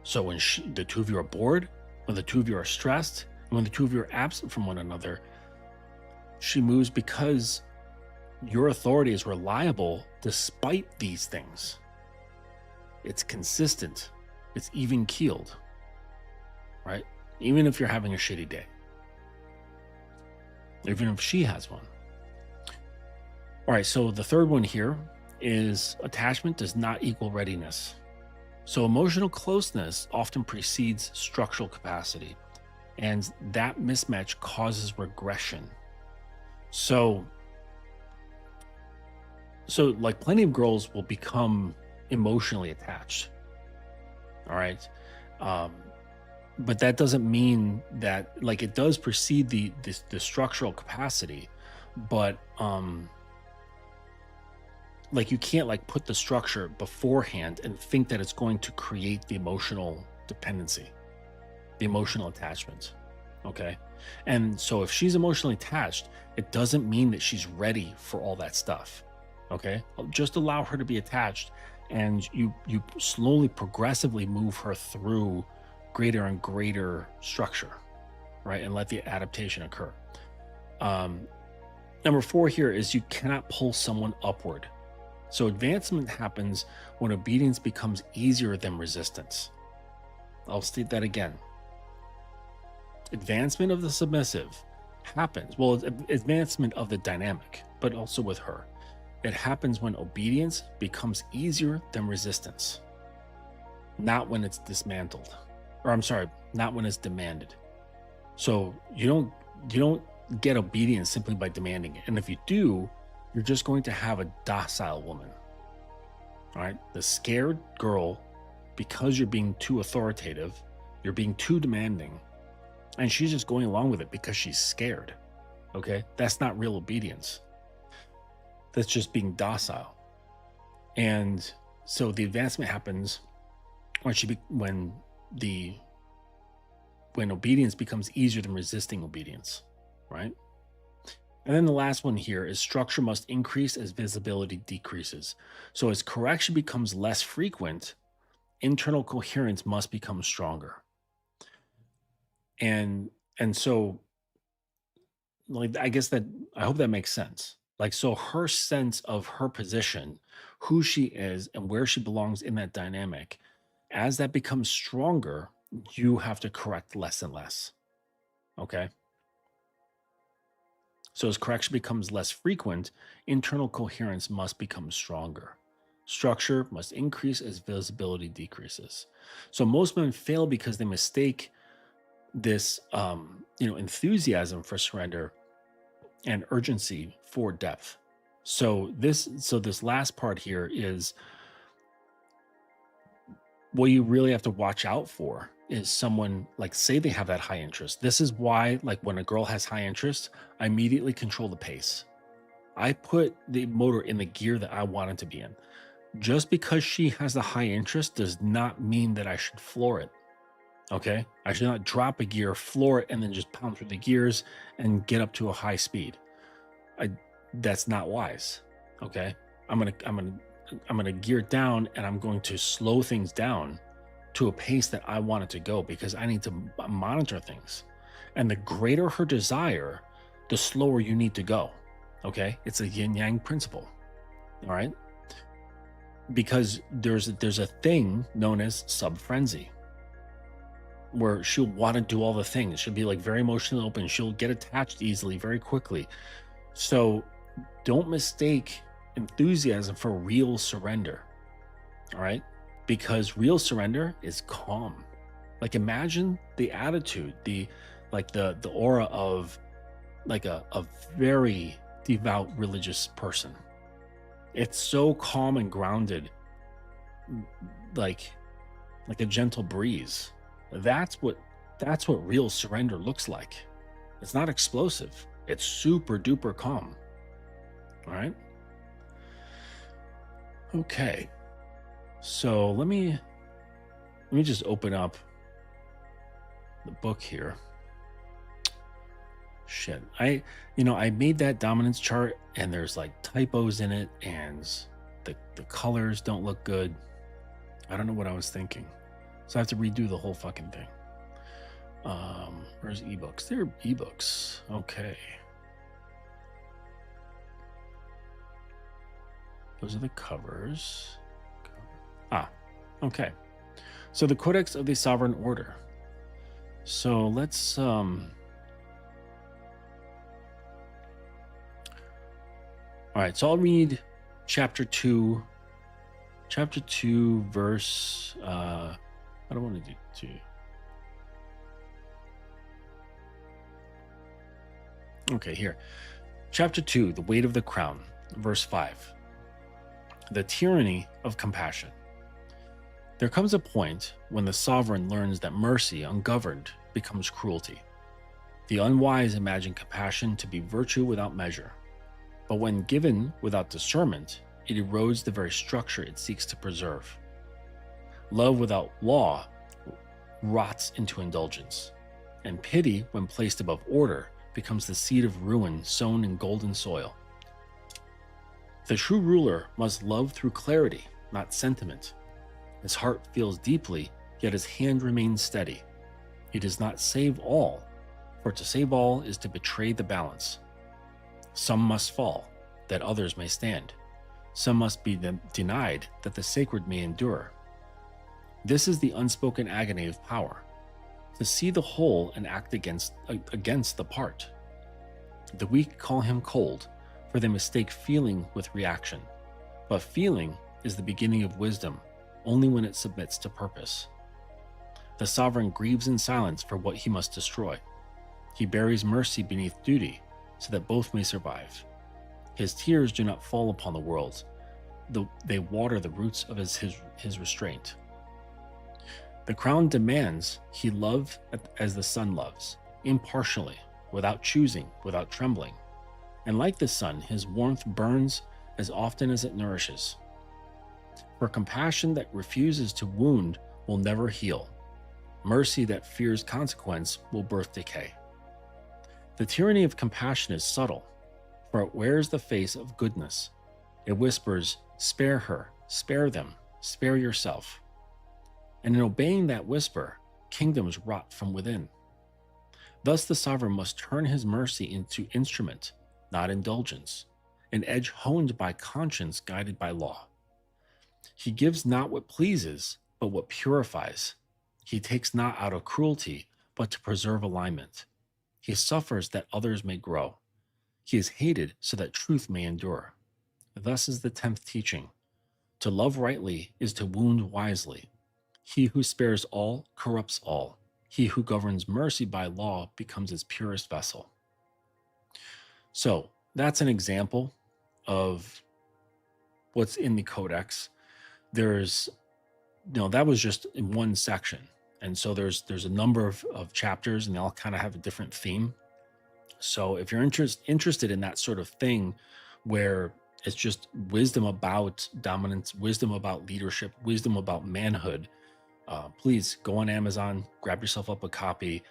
So when the two of you are bored, when the two of you are stressed, and when the two of you are absent from one another, She moves because your authority is reliable despite these things. It's consistent. It's even keeled, right? Even if you're having a shitty day, even if she has one. All right, so the third one here is attachment does not equal readiness. So emotional closeness often precedes structural capacity, and that mismatch causes regression. So like plenty of girls will become emotionally attached. All right. But that doesn't mean that, like, it does precede the structural capacity, but like you can't like put the structure beforehand and think that it's going to create the emotional dependency, the emotional attachment. Okay. And so if she's emotionally attached, it doesn't mean that she's ready for all that stuff. Okay. Just allow her to be attached, and you slowly, progressively move her through greater and greater structure, right? And let the adaptation occur. Number 4 here is you cannot pull someone upward. So advancement happens when obedience becomes easier than resistance. I'll state that again. Advancement of the submissive happens, well, advancement of the dynamic, but also with her. It happens when obedience becomes easier than resistance, not when it's dismantled. Or I'm sorry, not when it's demanded. So you don't get obedience simply by demanding it. And if you do, you're just going to have a docile woman. All right. The scared girl, because you're being too authoritative, you're being too demanding, and she's just going along with it because she's scared. Okay. That's not real obedience. That's just being docile. And so the advancement happens when obedience becomes easier than resisting obedience, right? And then the last one here is structure must increase as visibility decreases. So as correction becomes less frequent, internal coherence must become stronger. And so, like, I hope that makes sense. Like, so her sense of her position, who she is and where she belongs in that dynamic, as that becomes stronger, you have to correct less and less. Okay. So as correction becomes less frequent, internal coherence must become stronger. Structure must increase as visibility decreases. So most men fail because they mistake this, enthusiasm for surrender and urgency for depth. So this last part here is what you really have to watch out for is someone, like, say they have that high interest. This is why, like, when a girl has high interest, I immediately control the pace. I put the motor in the gear that I want it to be in. Just because she has the high interest does not mean that I should floor it. Okay. I should not drop a gear, floor it, and then just pound through the gears and get up to a high speed. That's not wise. Okay. I'm gonna gear it down, and I'm going to slow things down to a pace that I want it to go, because I need to monitor things. And the greater her desire, the slower you need to go. Okay. It's a yin yang principle. All right. Because there's a thing known as sub frenzy, where she'll want to do all the things. She'll be like very emotionally open. She'll get attached easily, very quickly. So don't mistake enthusiasm for real surrender. All right. Because real surrender is calm. Like, imagine the attitude, the aura of like a very devout religious person. It's so calm and grounded, like a gentle breeze. That's what real surrender looks like. It's not explosive. It's super duper calm. All right. Okay. So let me just open up the book here. Shit. I made that dominance chart, and there's like typos in it, and the colors don't look good. I don't know what I was thinking. So I have to redo the whole fucking thing. Where's ebooks? There are ebooks. Okay. Those are the covers. Ah, okay. So the Codex of the Sovereign Order. So let's all right, so I'll read chapter 2 verse I don't want to do 2. Okay, here. Chapter 2, The Weight of the Crown, verse 5. The tyranny of compassion. There comes a point when the sovereign learns that mercy, ungoverned, becomes cruelty. The unwise imagine compassion to be virtue without measure, but when given without discernment, it erodes the very structure it seeks to preserve. Love without law rots into indulgence, and pity, when placed above order, becomes the seed of ruin sown in golden soil. The true ruler must love through clarity, not sentiment. His heart feels deeply, yet his hand remains steady. He does not save all, for to save all is to betray the balance. Some must fall, that others may stand. Some must be denied, that the sacred may endure. This is the unspoken agony of power, to see the whole and act against the part. The weak call him cold, for they mistake feeling with reaction. But feeling is the beginning of wisdom, only when it submits to purpose. The sovereign grieves in silence for what he must destroy. He buries mercy beneath duty, so that both may survive. His tears do not fall upon the world, though they water the roots of his restraint. The crown demands he love as the sun loves, impartially, without choosing, without trembling. And like the sun, his warmth burns as often as it nourishes. For compassion that refuses to wound will never heal. Mercy that fears consequence will birth decay. The tyranny of compassion is subtle, for it wears the face of goodness. It whispers, "Spare her, spare them, spare yourself." And in obeying that whisper, kingdoms rot from within. Thus the sovereign must turn his mercy into instrument, not indulgence, an edge honed by conscience guided by law. He gives not what pleases, but what purifies. He takes not out of cruelty, but to preserve alignment. He suffers that others may grow. He is hated so that truth may endure. Thus is the 10th teaching. To love rightly is to wound wisely. He who spares all corrupts all. He who governs mercy by law becomes its purest vessel. So that's an example of what's in the Codex. There's, that was just in one section. And so there's a number of chapters, and they all kind of have a different theme. So if you're interested in that sort of thing, where it's just wisdom about dominance, wisdom about leadership, wisdom about manhood, please go on Amazon, grab yourself up a copy.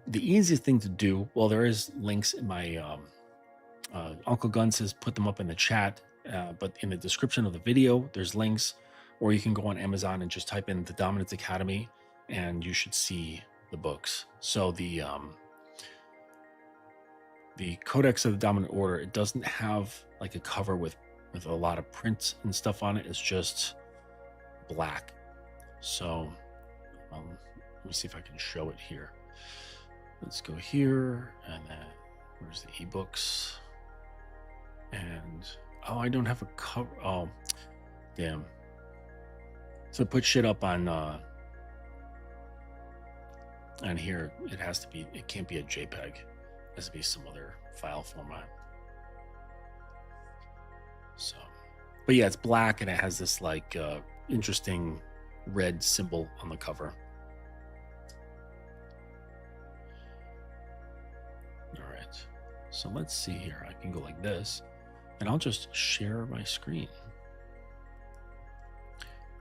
The easiest thing to do, well, there is links in my, Uncle Guns has put them up in the chat, but in the description of the video, there's links, or you can go on Amazon and just type in The Dominance Academy, and you should see the books. So the Codex of the Dominant Order, it doesn't have like a cover with a lot of prints and stuff on it. It's just black. So let me see if I can show it here. Let's go here, and then where's the ebooks? And I don't have a cover. Oh, damn. So put shit up on here. It has to be. It can't be a JPEG. It has to be some other file format. So, but yeah, it's black, and it has this like interesting red symbol on the cover. All right, so let's see here. I can go like this, and I'll just share my screen.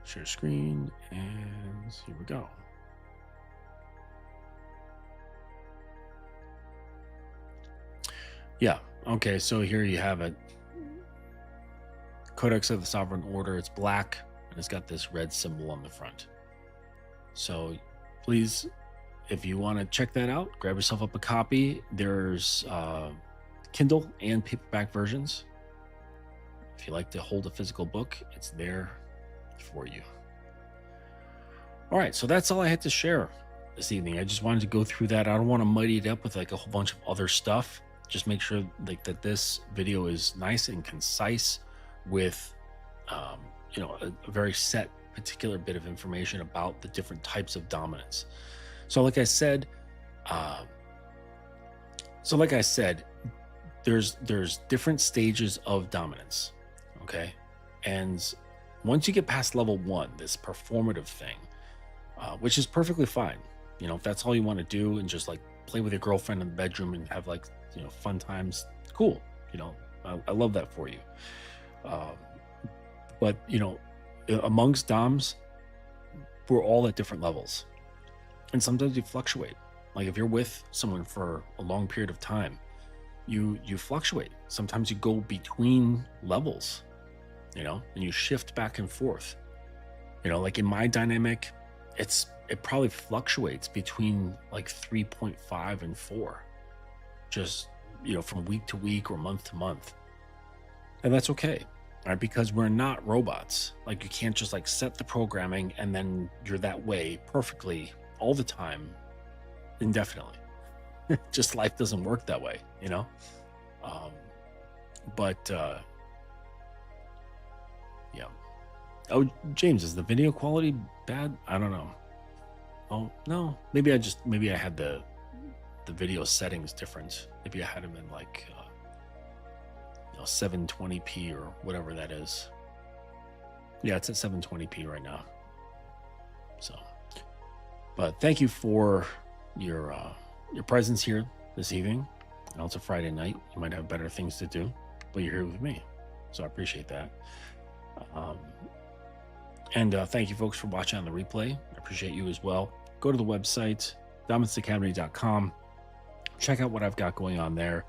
Share screen, and here we go. Yeah, okay, so here you have it. Codex of the Sovereign Order. It's black, and it's got this red symbol on the front. So please, if you want to check that out, grab yourself up a copy. There's Kindle and paperback versions. If you like to hold a physical book, it's there for you. All right, so that's all I had to share this evening. I just wanted to go through that. I don't want to muddy it up with like a whole bunch of other stuff. Just make sure like that this video is nice and concise with a very set particular bit of information about the different types of dominance. So like I said, there's different stages of dominance. Okay. And once you get past level 1, this performative thing, which is perfectly fine. If that's all you want to do and just like play with your girlfriend in the bedroom and have like, fun times, cool. I love that for you. But, amongst DOMs, we're all at different levels. And sometimes you fluctuate. Like if you're with someone for a long period of time, you fluctuate. Sometimes you go between levels, and you shift back and forth. Like in my dynamic, it probably fluctuates between like 3.5 and 4, just, from week to week or month to month. And that's okay, right? Because we're not robots. Like you can't just like set the programming and then you're that way perfectly all the time, indefinitely. Just life doesn't work that way, yeah. Oh, James, is the video quality bad? I don't know. Oh no, maybe I had the video settings different. Maybe I had them in like 720p or whatever that is. Yeah, it's at 720p right now. So, but thank you for your presence here this evening. I know it's a Friday night. You might have better things to do, but you're here with me, so I appreciate that. And thank you folks for watching on the replay. I appreciate you as well. Go to the website, thedominance.academy.com. Check out what I've got going on there.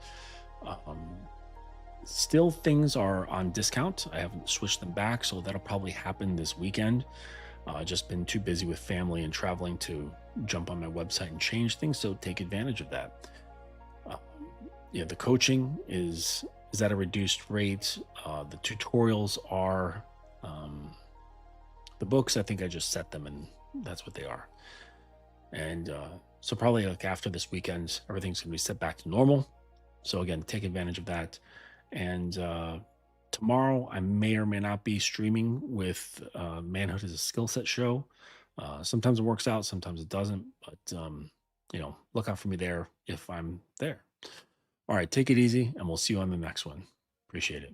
Still, things are on discount. I haven't switched them back, so that'll probably happen this weekend. Just been too busy with family and traveling to jump on my website and change things, so take advantage of that. The coaching is at a reduced rate. The tutorials are... the books, I think I just set them and that's what they are. And so probably like after this weekend, everything's going to be set back to normal. So again, take advantage of that. And tomorrow I may or may not be streaming with Manhood is a Skill Set show. Sometimes it works out, sometimes it doesn't, but look out for me there if I'm there. All right, take it easy and we'll see you on the next one. Appreciate it.